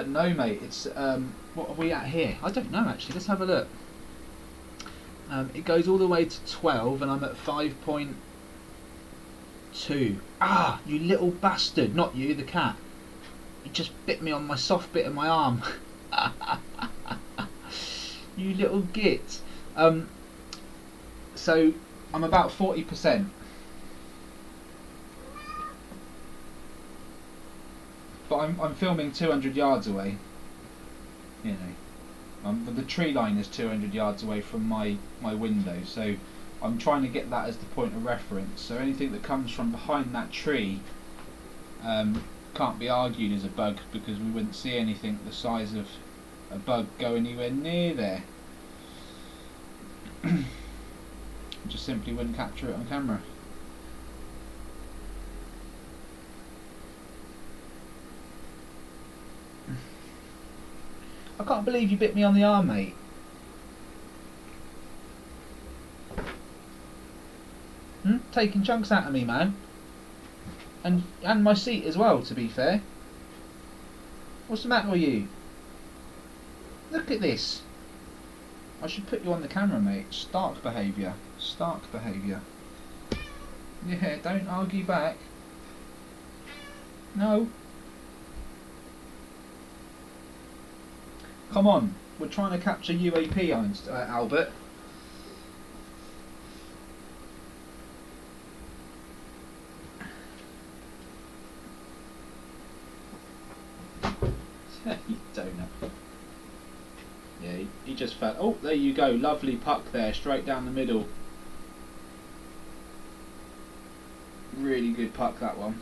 No, mate. It's what are we at here? I don't know actually. Let's have a look. It goes all the way to 12, and I'm at 5.2. Ah, you little bastard! Not you, the cat. You just bit me on my soft bit of my arm. You little git. So I'm about 40%. But I'm filming 200 yards away. You know, the tree line is 200 yards away from my window, so I'm trying to get that as the point of reference. So anything that comes from behind that tree can't be argued as a bug, because we wouldn't see anything the size of a bug go anywhere near there. Just simply wouldn't capture it on camera. I can't believe you bit me on the arm, mate. Taking chunks out of me, man. And my seat as well, to be fair. What's the matter with you? Look at this. I should put you on the camera, mate. Stark behaviour. Stark behaviour. Yeah, don't argue back. No. Come on. We're trying to capture UAP, Albert. You don't know. Yeah, he just fell. Oh, there you go. Lovely puck there, straight down the middle. Really good puck, that one.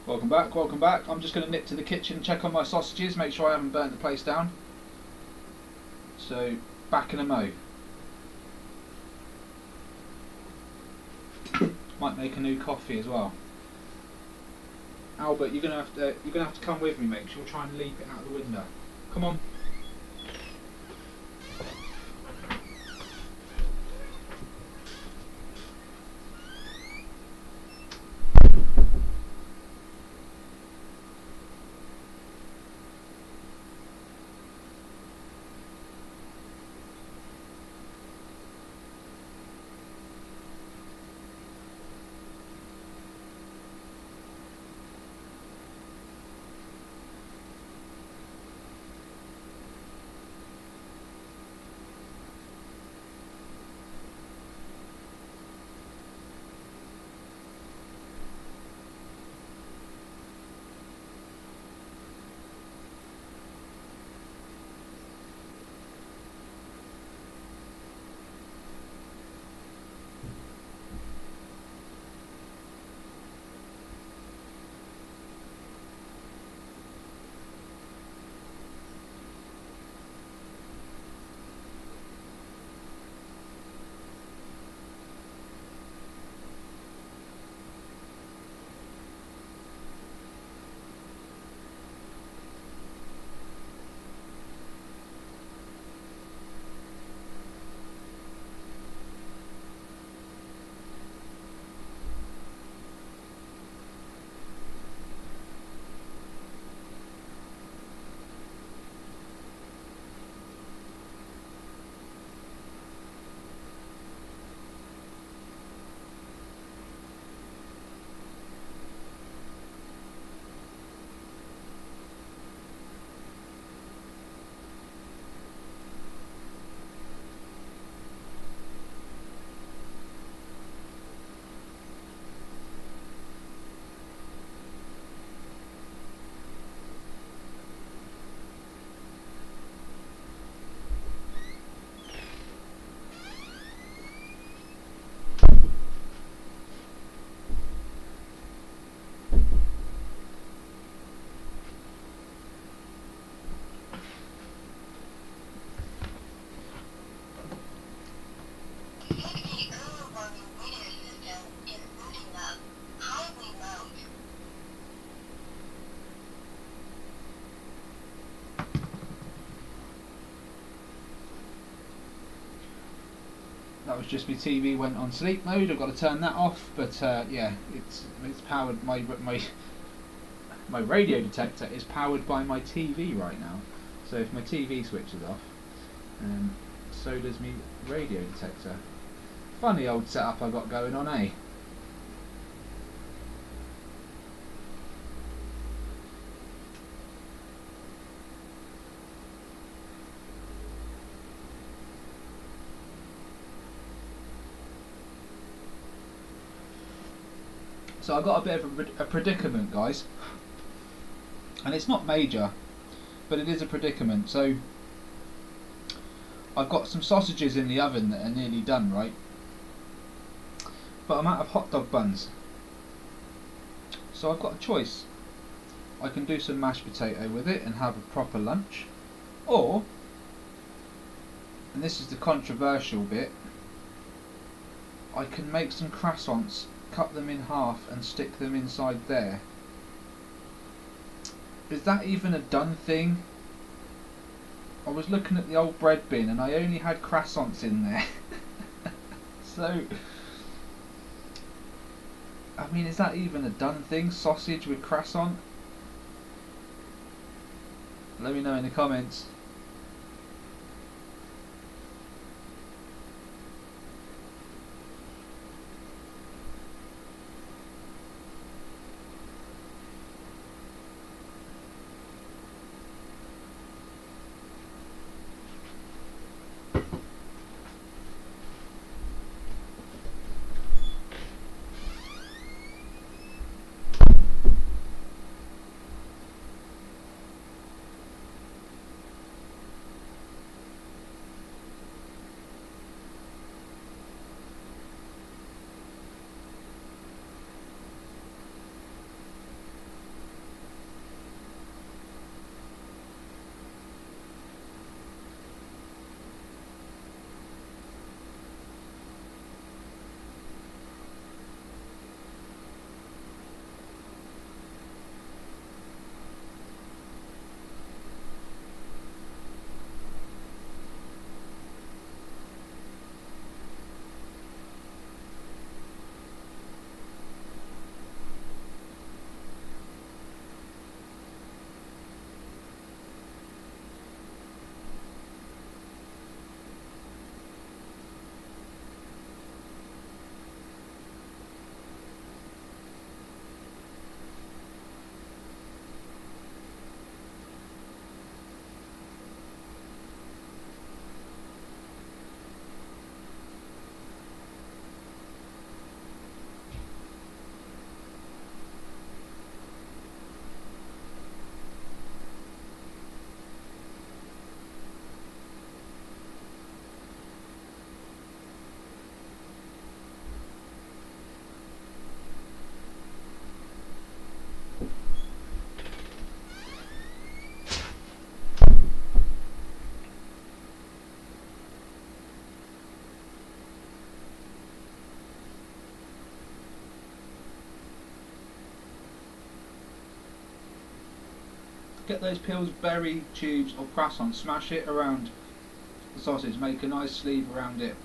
Welcome back, welcome back. I'm just going to nip to the kitchen, check on my sausages, make sure I haven't burnt the place down. So, back in a mo. Might make a new coffee as well. Albert, you're gonna have to come with me, mate. 'Cause you'll try and leap it out the window. Come on. That was just my TV went on sleep mode. I've got to turn that off, but yeah, it's powered. My radio detector is powered by my TV right now. So if my TV switches off, so does my radio detector. Funny old setup I got going on, eh? So I got a bit of a predicament, guys, and it's not major, but it is a predicament. So I've got some sausages in the oven that are nearly done, right? But I'm out of hot dog buns. So I've got a choice. I can do some mashed potato with it and have a proper lunch, or, and this is the controversial bit, I can make some croissants, cut them in half and stick them inside there. Is that even a done thing? I was looking at the old bread bin and I only had croissants in there. So, I mean, is that even a done thing? Sausage with croissant? Let me know in the comments. Get those Pillsbury tubes of croissant, smash it around the sausage, make a nice sleeve around it,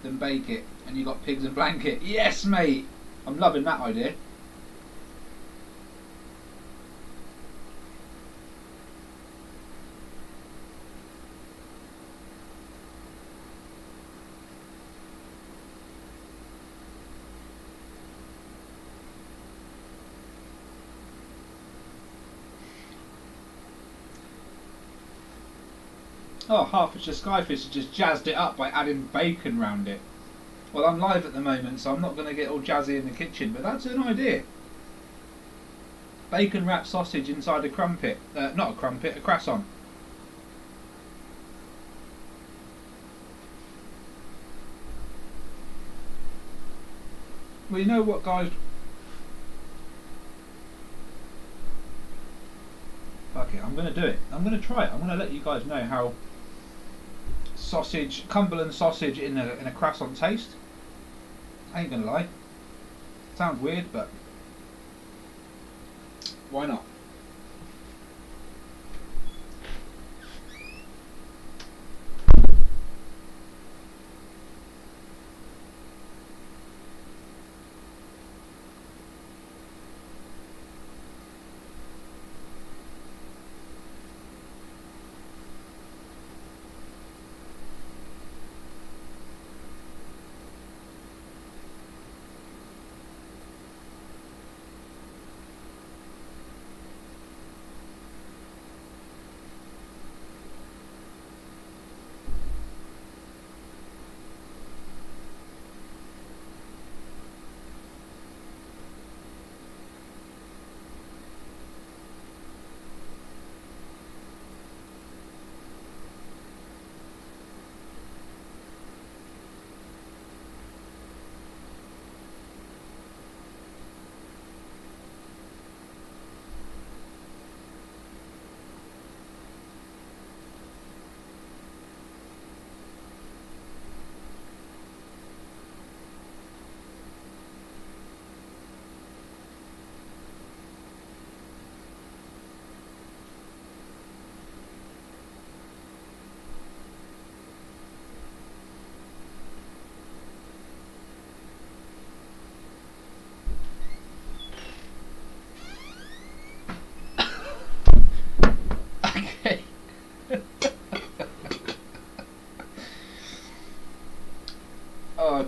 then bake it, and you got pigs in blanket. Yes, mate! I'm loving that idea. Oh, Hertfordshire Skyfish has just jazzed it up by adding bacon round it. Well, I'm live at the moment, so I'm not going to get all jazzy in the kitchen, but that's an idea. Bacon wrapped sausage inside a crumpet. Not a crumpet, a croissant. Well, you know what, guys? Fuck it, I'm going to do it. I'm going to try it. I'm going to let you guys know how sausage, Cumberland sausage in a croissant taste. I ain't gonna lie. Sounds weird, but why not?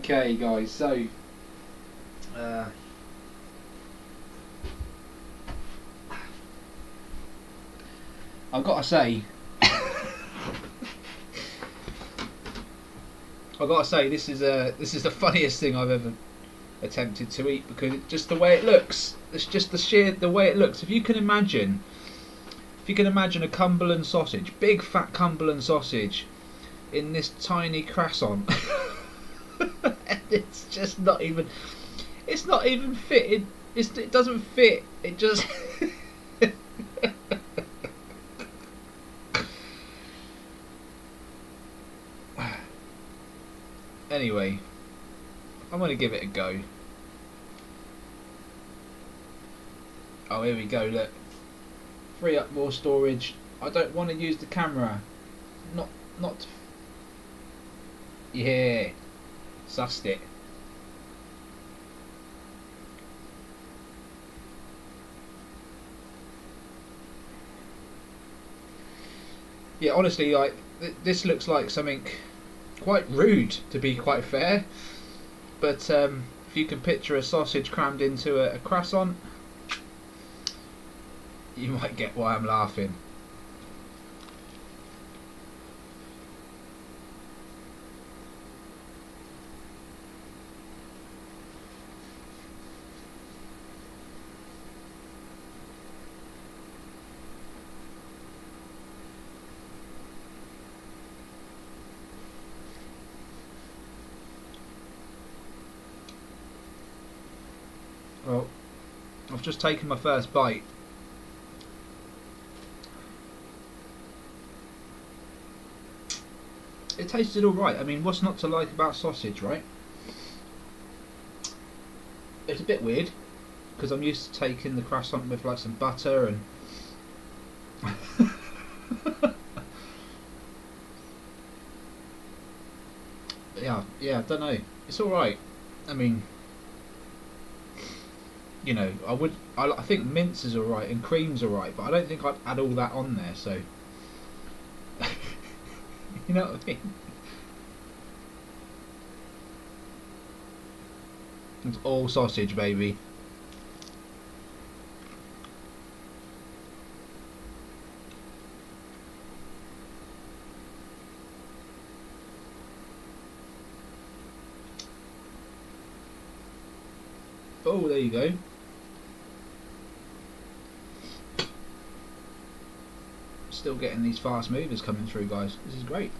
Okay, guys, so I've got to say, this is the funniest thing I've ever attempted to eat, because just the way it looks. It's just the way it looks. If you can imagine a Cumberland sausage, big fat Cumberland sausage, in this tiny croissant, and it's just not even. It's not even fitted. It doesn't fit. It just. Anyway, I'm going to give it a go. Oh, here we go, look. Free up more storage. I don't want to use the camera. Not. Yeah. Sussed it. Yeah, honestly, like, this looks like something quite rude, to be quite fair, but if you can picture a sausage crammed into a croissant, you might get why I'm laughing. Well, I've just taken my first bite. It tasted alright. I mean, what's not to like about sausage, right? It's a bit weird, because I'm used to taking the croissant with like some butter and yeah, I don't know. It's alright. I mean, you know, I think mince is alright and cream's alright, but I don't think I'd add all that on there, so you know what I mean? It's all sausage, baby. Oh, there you go. Still getting these fast movers coming through, guys. This is great.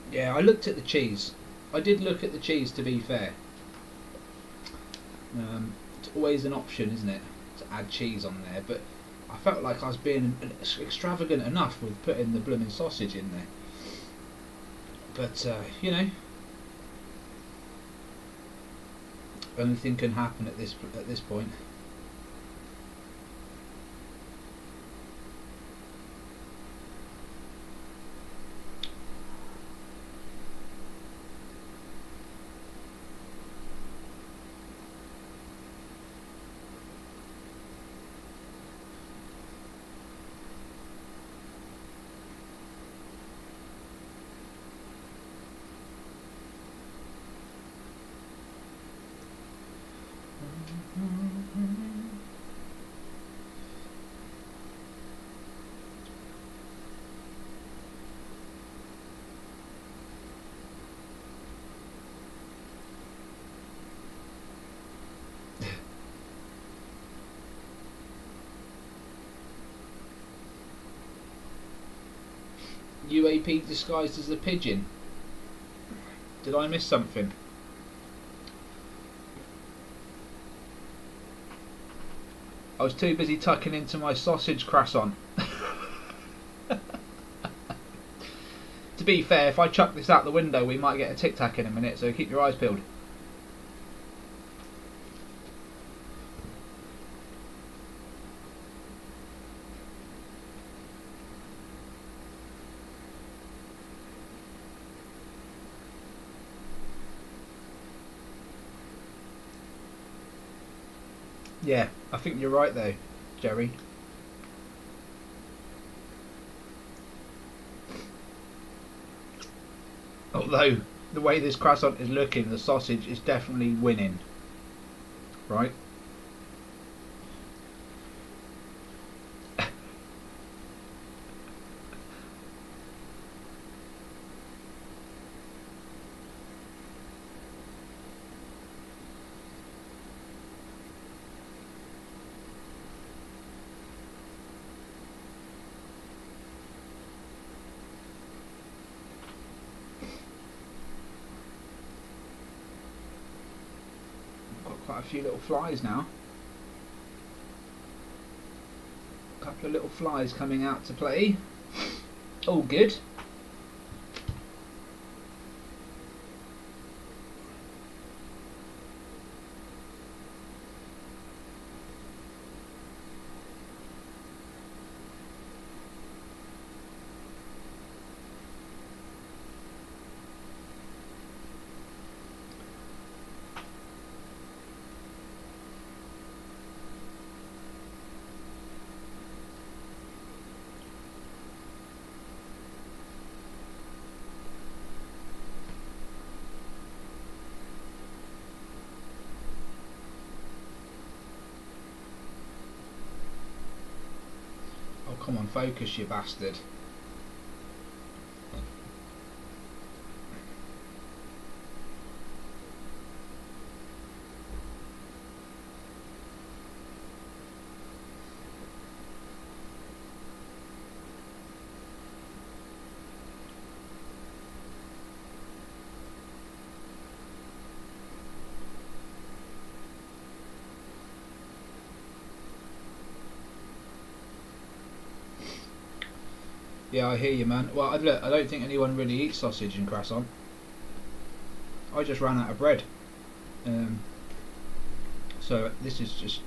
Yeah, I looked at the cheese. I did look at the cheese, to be fair. It's always an option, isn't it, to add cheese on there, but I felt like I was being extravagant enough with putting the blooming sausage in there. But, you know, anything can happen at this point. UAP disguised as a pigeon. Did I miss something? I was too busy tucking into my sausage croissant. To be fair, if I chuck this out the window, we might get a tic tac in a minute, so keep your eyes peeled. Yeah, I think you're right though, Jerry. Although, the way this croissant is looking, the sausage is definitely winning. Right? Quite a few little flies now. A couple of little flies coming out to play. All good. Come on, focus, you bastard. Yeah, I hear you, man. Well, look, I don't think anyone really eats sausage and croissant. I just ran out of bread. So this is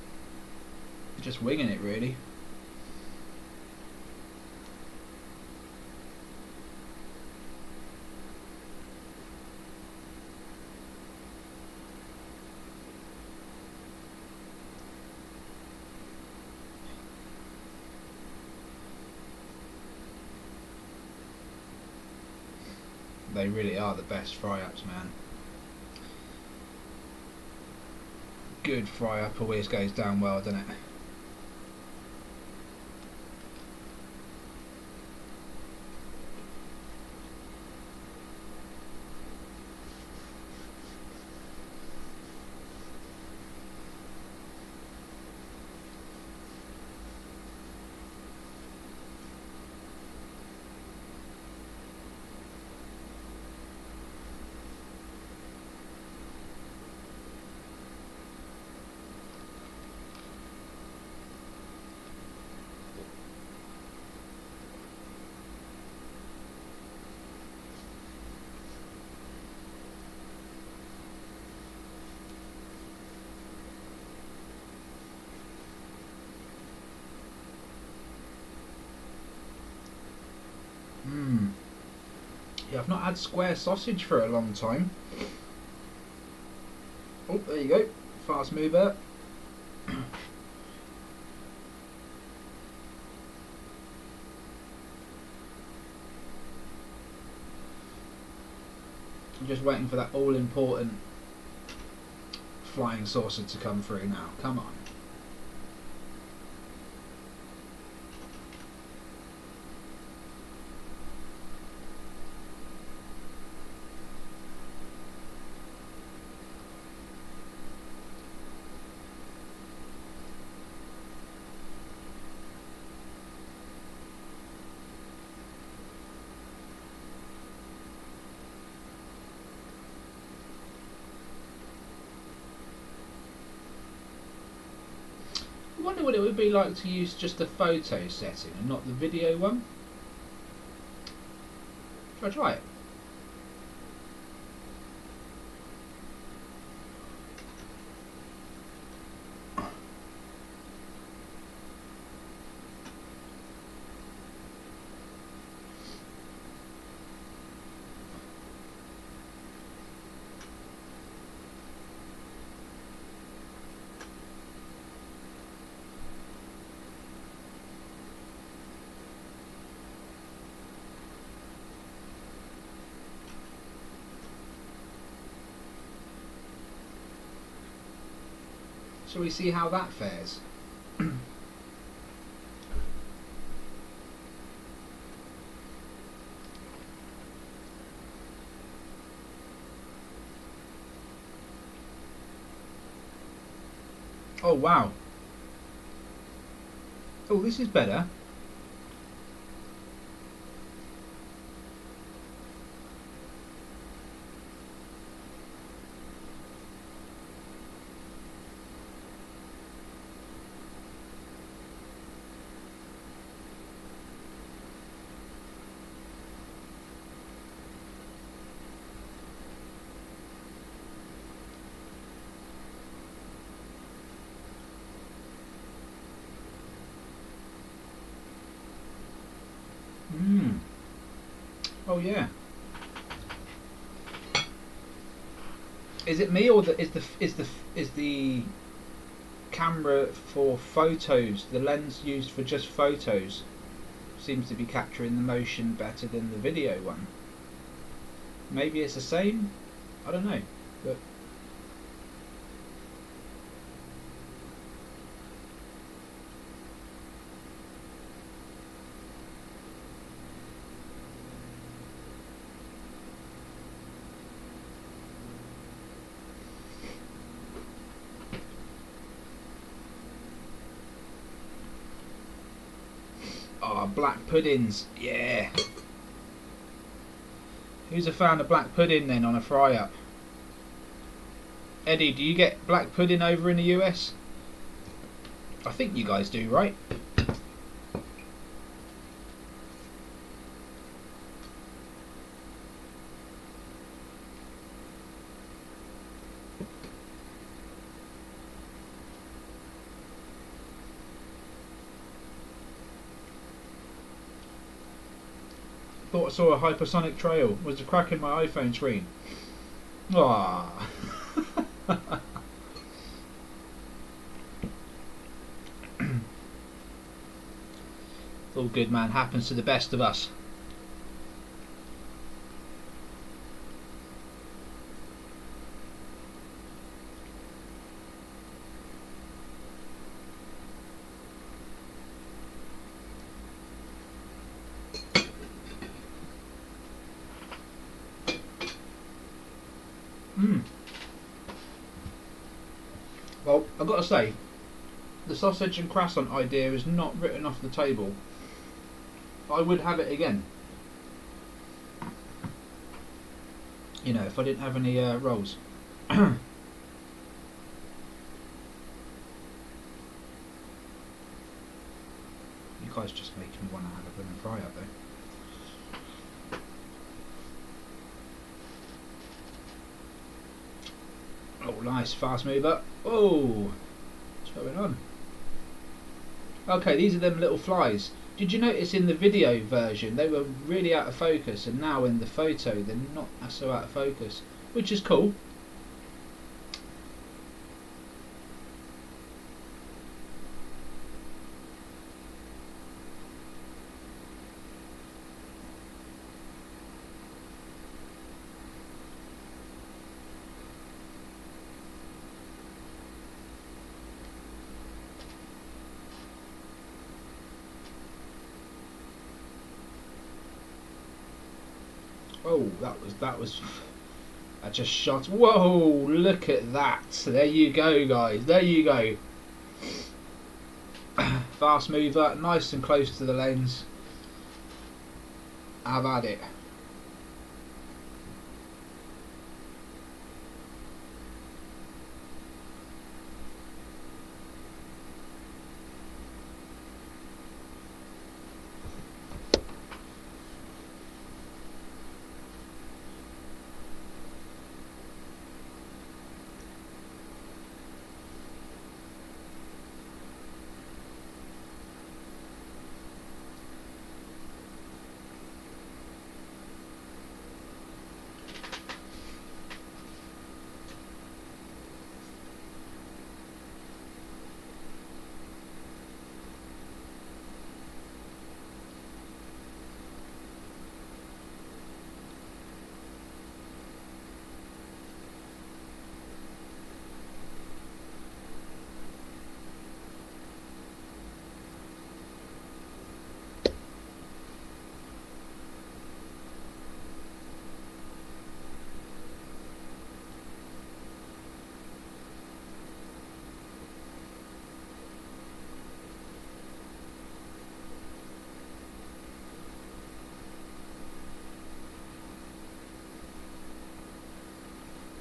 just winging it, really. They really are the best fry-ups, man. Good fry-up always goes down well, doesn't it? Yeah, I've not had square sausage for a long time. Oh, there you go. Fast mover. I'm just waiting for that all-important flying saucer to come through now. Come on. I wonder what it would be like to use just a photo setting and not the video one. Shall I try it? Shall we see how that fares? Oh wow. Oh, this is better. Oh yeah. Is it me, or is the camera for photos, the lens used for just photos, seems to be capturing the motion better than the video one? Maybe it's the same. I don't know, but. Oh, black puddings, yeah. Who's a fan of black pudding then on a fry up? Eddie, do you get black pudding over in the US? I think you guys do, right? Thought I saw a hypersonic trail. Was the crack in my iPhone screen. Ah. It's all good, man. Happens to the best of us. Well, I've got to say, the sausage and croissant idea is not written off the table. I would have it again. You know, if I didn't have any rolls. You guys just make me want to have a blooming fry up though. Oh, nice, fast mover. Oh, what's going on? Okay, these are them little flies. Did you notice in the video version they were really out of focus, and now in the photo they're not so out of focus, which is cool. Oh, that was. I just shot. Whoa! Look at that. There you go, guys. There you go. Fast mover, nice and close to the lens. Have at it.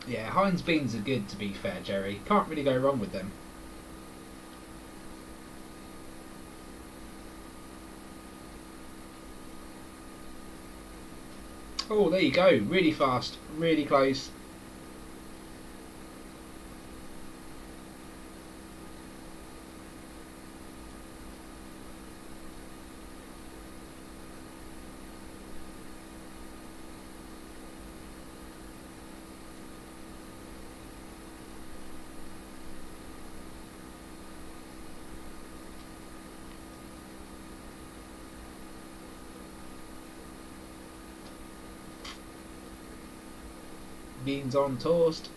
Yeah, Heinz beans are good, to be fair, Jerry. Can't really go wrong with them. Oh, there you go. Really fast, really close. Beans on toast.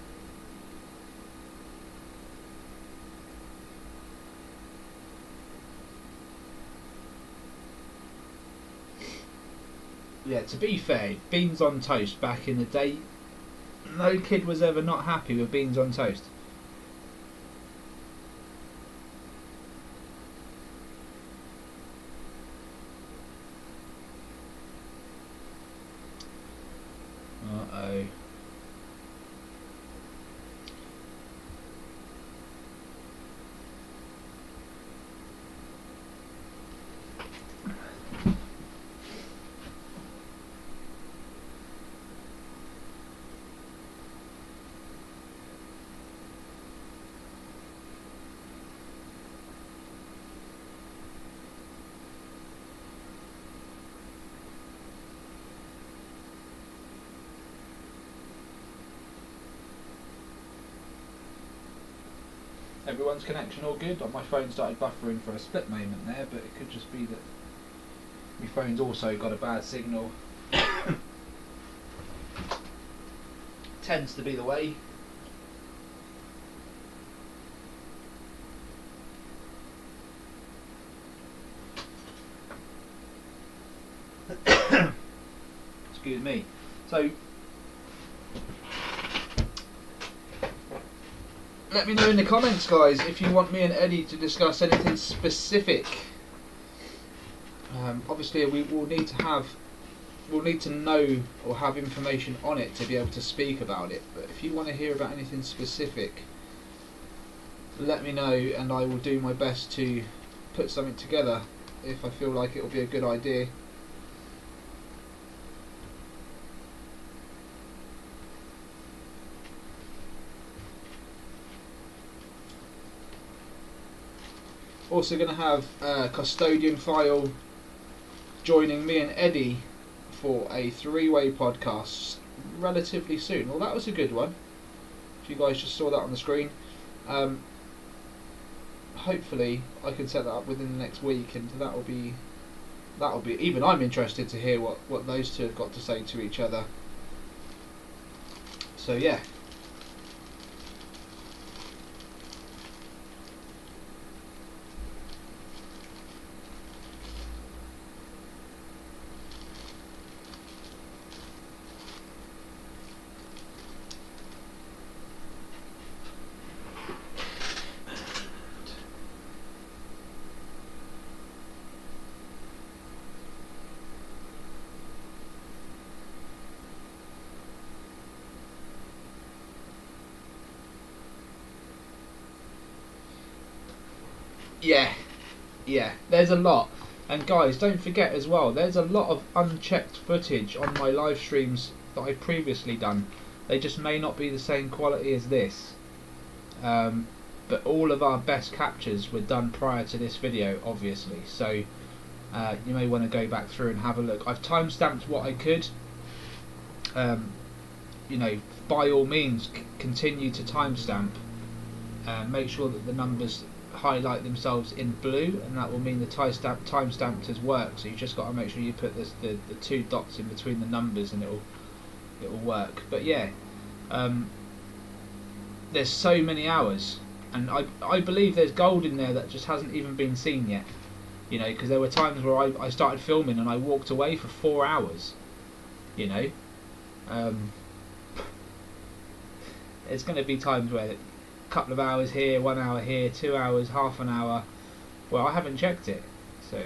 Yeah, to be fair, beans on toast back in the day, no kid was ever not happy with beans on toast. Uh-oh. Everyone's connection all good? My phone started buffering for a split moment there, but it could just be that my phone's also got a bad signal. Tends to be the way. Excuse me. So, let me know in the comments, guys, if you want me and Eddie to discuss anything specific. Obviously, we'll need to know or have information on it to be able to speak about it. But if you want to hear about anything specific, let me know, and I will do my best to put something together if I feel like it will be a good idea. Also going to have Custodian File joining me and Eddie for a three-way podcast relatively soon. Well, that was a good one. If you guys just saw that on the screen. Hopefully I can set that up within the next week, and that'll be even I'm interested to hear what those two have got to say to each other. So yeah. Yeah, there's a lot. And guys, don't forget as well, there's a lot of unchecked footage on my live streams that I've previously done. They just may not be the same quality as this. But all of our best captures were done prior to this video, obviously. So you may want to go back through and have a look. I've timestamped what I could. You know, by all means, continue to timestamp. Make sure that the numbers highlight themselves in blue, and that will mean the timestamp has worked. So you just got to make sure you put the two dots in between the numbers, and it'll work. But yeah, there's so many hours, and I believe there's gold in there that just hasn't even been seen yet. You know, because there were times where I started filming and I walked away for 4 hours. You know, there's going to be times where couple of hours here, 1 hour here, 2 hours, half an hour. Well, I haven't checked it, so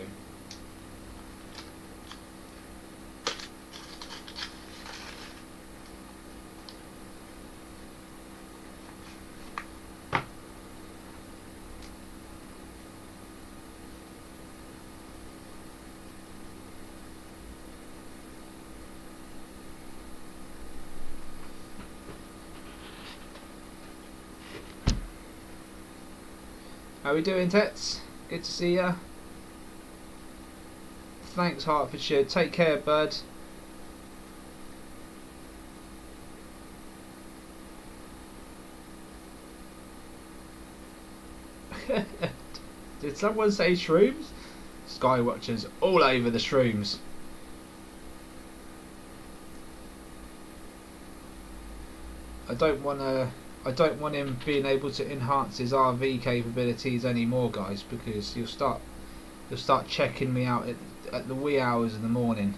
How we doing, Tets? Good to see ya. Thanks, Hertfordshire. Take care, bud. Did someone say shrooms? Skywatchers all over the shrooms. I don't want him being able to enhance his RV capabilities anymore, guys, because you'll start checking me out at the wee hours of the morning.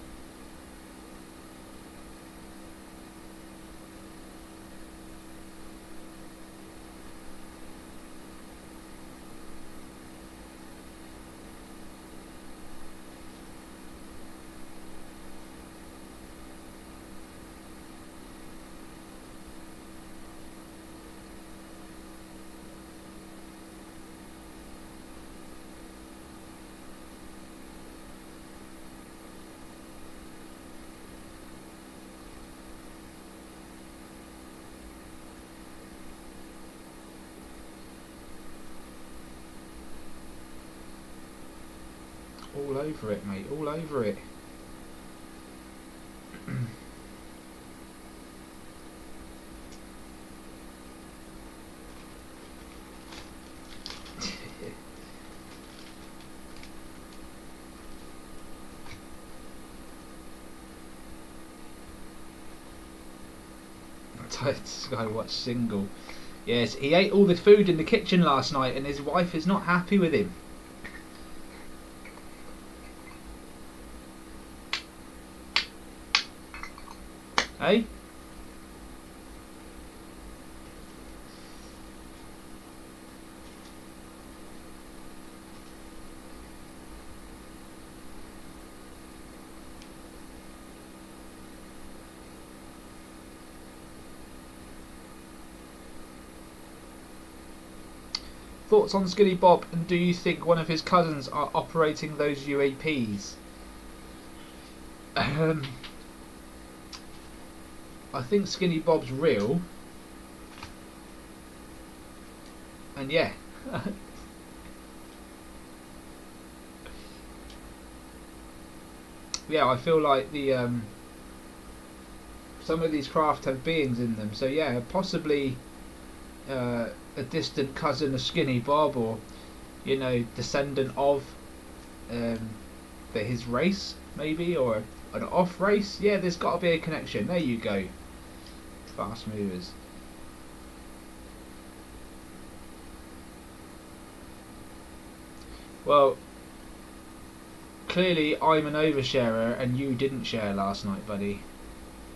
All over it, mate, all over it. Skywatch single. Yes, he ate all the food in the kitchen last night and his wife is not happy with him. Hey? Thoughts on Skinny Bob, and do you think one of his cousins are operating those UAPs? I think Skinny Bob's real, and yeah. Yeah, I feel like the some of these craft have beings in them, so yeah, possibly a distant cousin of Skinny Bob, or descendant of his race maybe, or an off race. Yeah, there's got to be a connection. There you go. Fast movers. Well, clearly I'm an oversharer and you didn't share last night, buddy.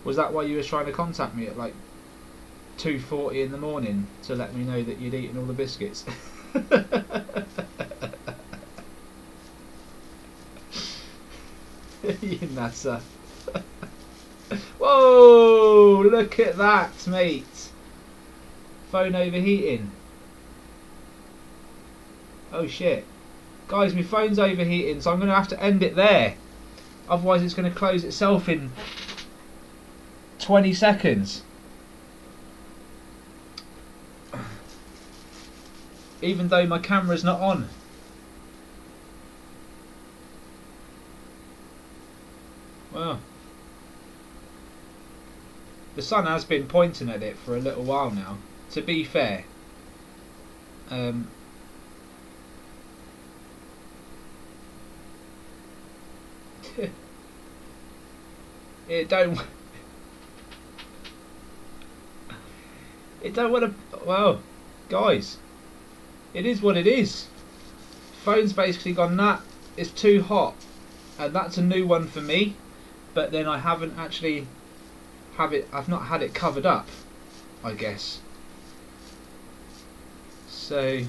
Was that why you were trying to contact me at like 2:40 in the morning to let me know that you'd eaten all the biscuits? You nutter. Whoa, look at that, mate. Phone overheating. Oh shit. Guys, my phone's overheating, so I'm going to have to end it there. Otherwise it's going to close itself in 20 seconds. Even though my camera's not on. Well, the sun has been pointing at it for a little while now, to be fair. It don't want to. Well, guys, it is what it is. Phone's basically gone, nah, it's too hot, and that's a new one for me. But then I haven't actually I've not had it covered up, I guess. So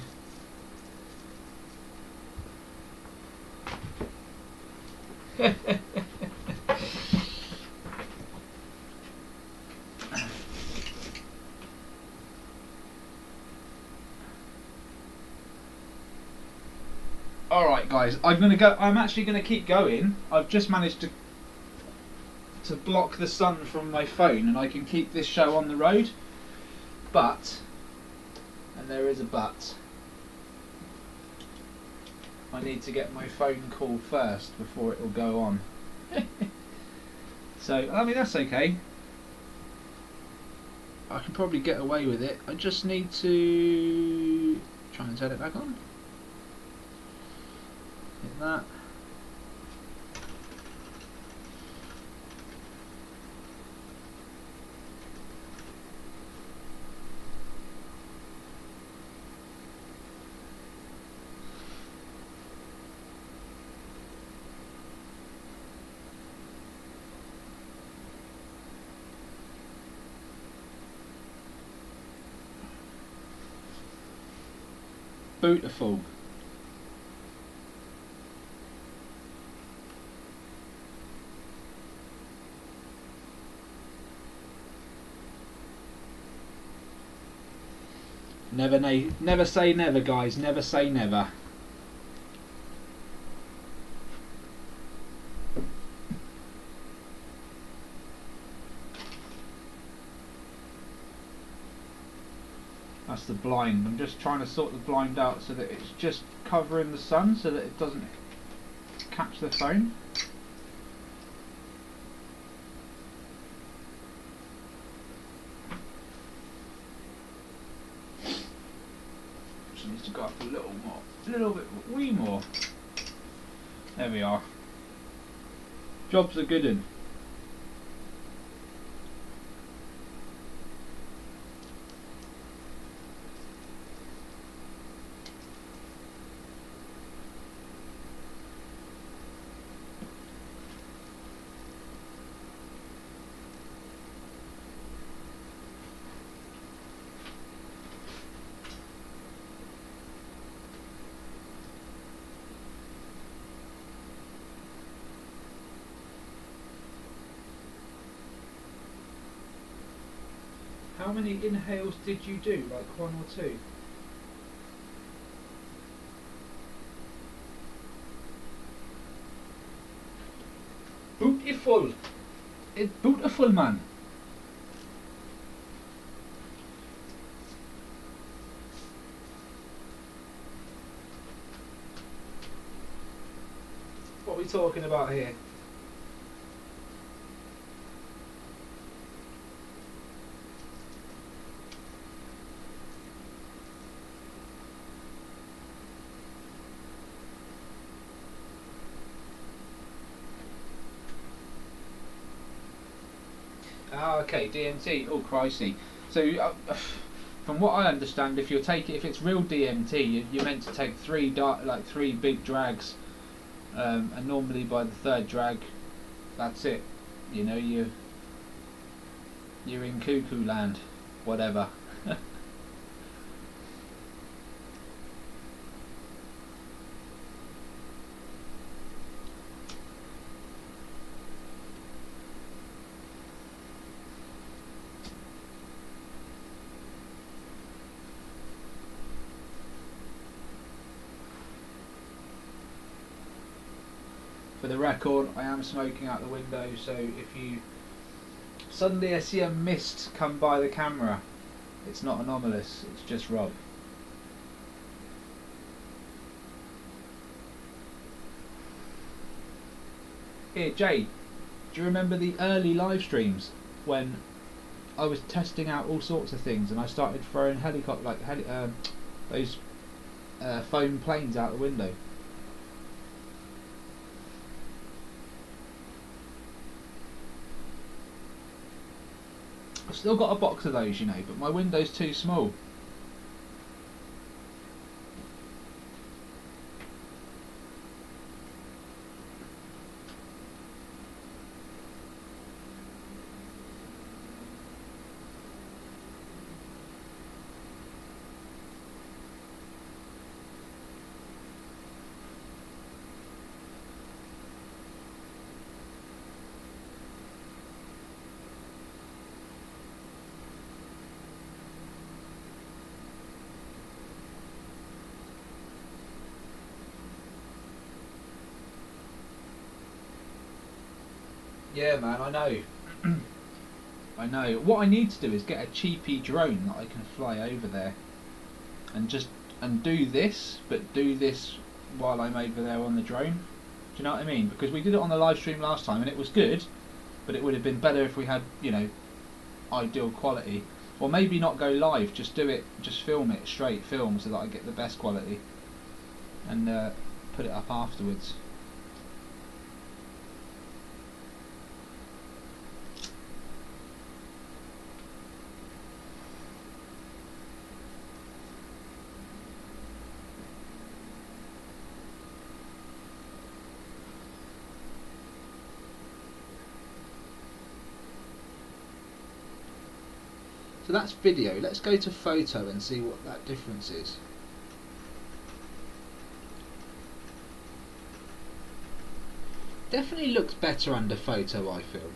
alright guys, I'm actually gonna keep going. I've just managed to block the sun from my phone and I can keep this show on the road, but, and there is a but, I need to get my phone call first before it will go on. So, I mean, that's okay. I can probably get away with it. I just need to try and turn it back on. Hit that. Beautiful. Never say never, guys. Never say never. That's the blind. I'm just trying to sort the blind out so that it's just covering the sun so that it doesn't catch the phone. Just needs to go up a little more, a little bit, wee more. There we are. Job's a good one. How many inhales did you do? Like 1 or 2? Beautiful! It's beautiful, man! What are we talking about here? Ah, okay, DMT. Oh, crikey. So, from what I understand, if it's real DMT, you're meant to take three big drags, and normally by the third drag, that's it. You know, you're in cuckoo land, whatever. For the record, I am smoking out the window, so if you suddenly see a mist come by the camera, it's not anomalous, it's just Rob. Here, Jay, do you remember the early live streams when I was testing out all sorts of things and I started throwing those foam planes out the window? I've still got a box of those, you know, but my window's too small. Yeah, man, I know. I know. What I need to do is get a cheapy drone that I can fly over there, and do this, but do this while I'm over there on the drone. Do you know what I mean? Because we did it on the live stream last time and it was good, but it would have been better if we had, you know, ideal quality. Or maybe not go live, just do it, just film it, straight film, so that I get the best quality, and put it up afterwards. So that's video. Let's go to photo and see what that difference is. Definitely looks better under photo, I feel.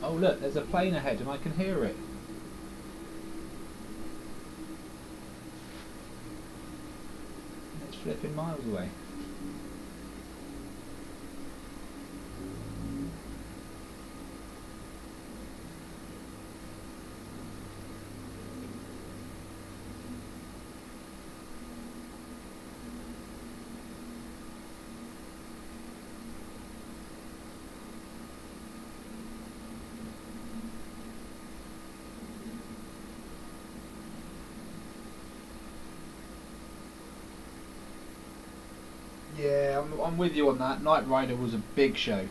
Oh look, there's a plane ahead and I can hear it. It's flipping miles away. Yeah, I'm with you on that. Knight Rider was a big show.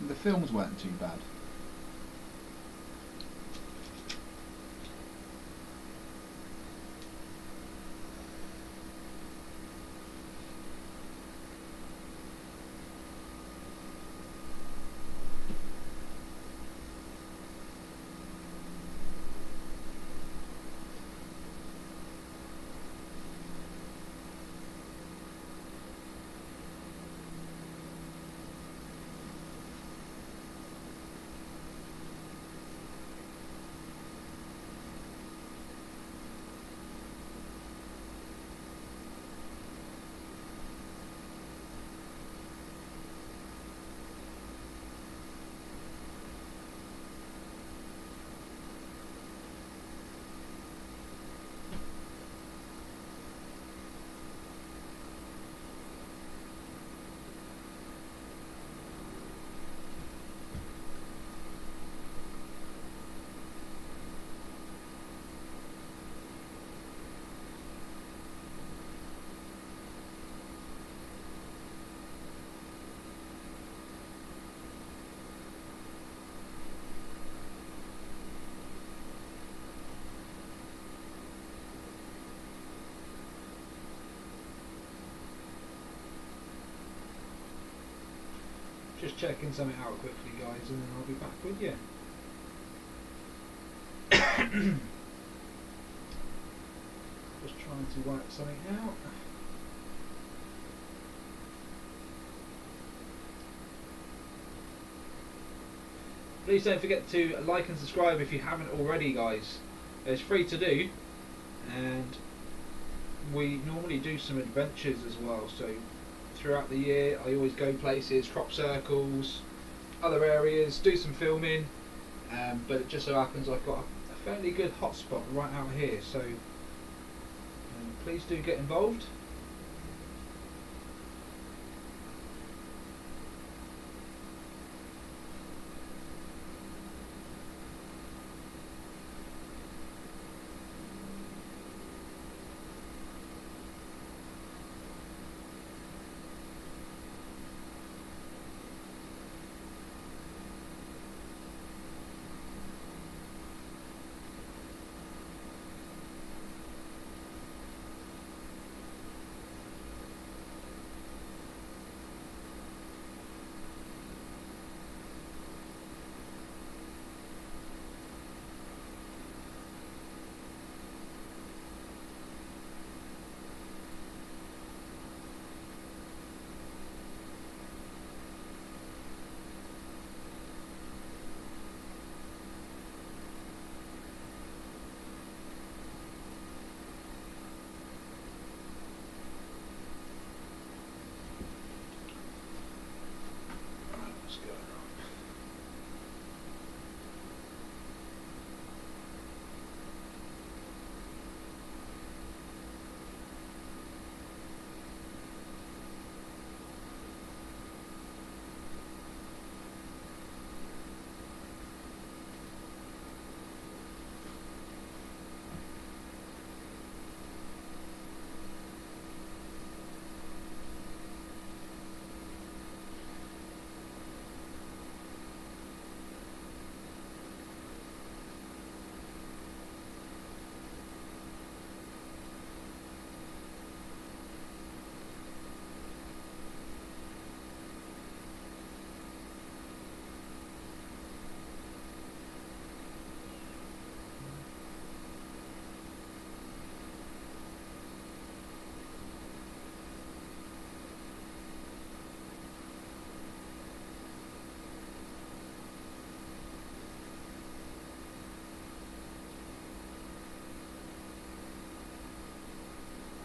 The films weren't too bad. Just checking something out quickly, guys, and then I'll be back with you. Just trying to work something out. Please don't forget to like and subscribe if you haven't already, guys. It's free to do, and we normally do some adventures as well, so throughout the year I always go places, crop circles, other areas, do some filming, but it just so happens I've got a fairly good hotspot right out here, so please do get involved.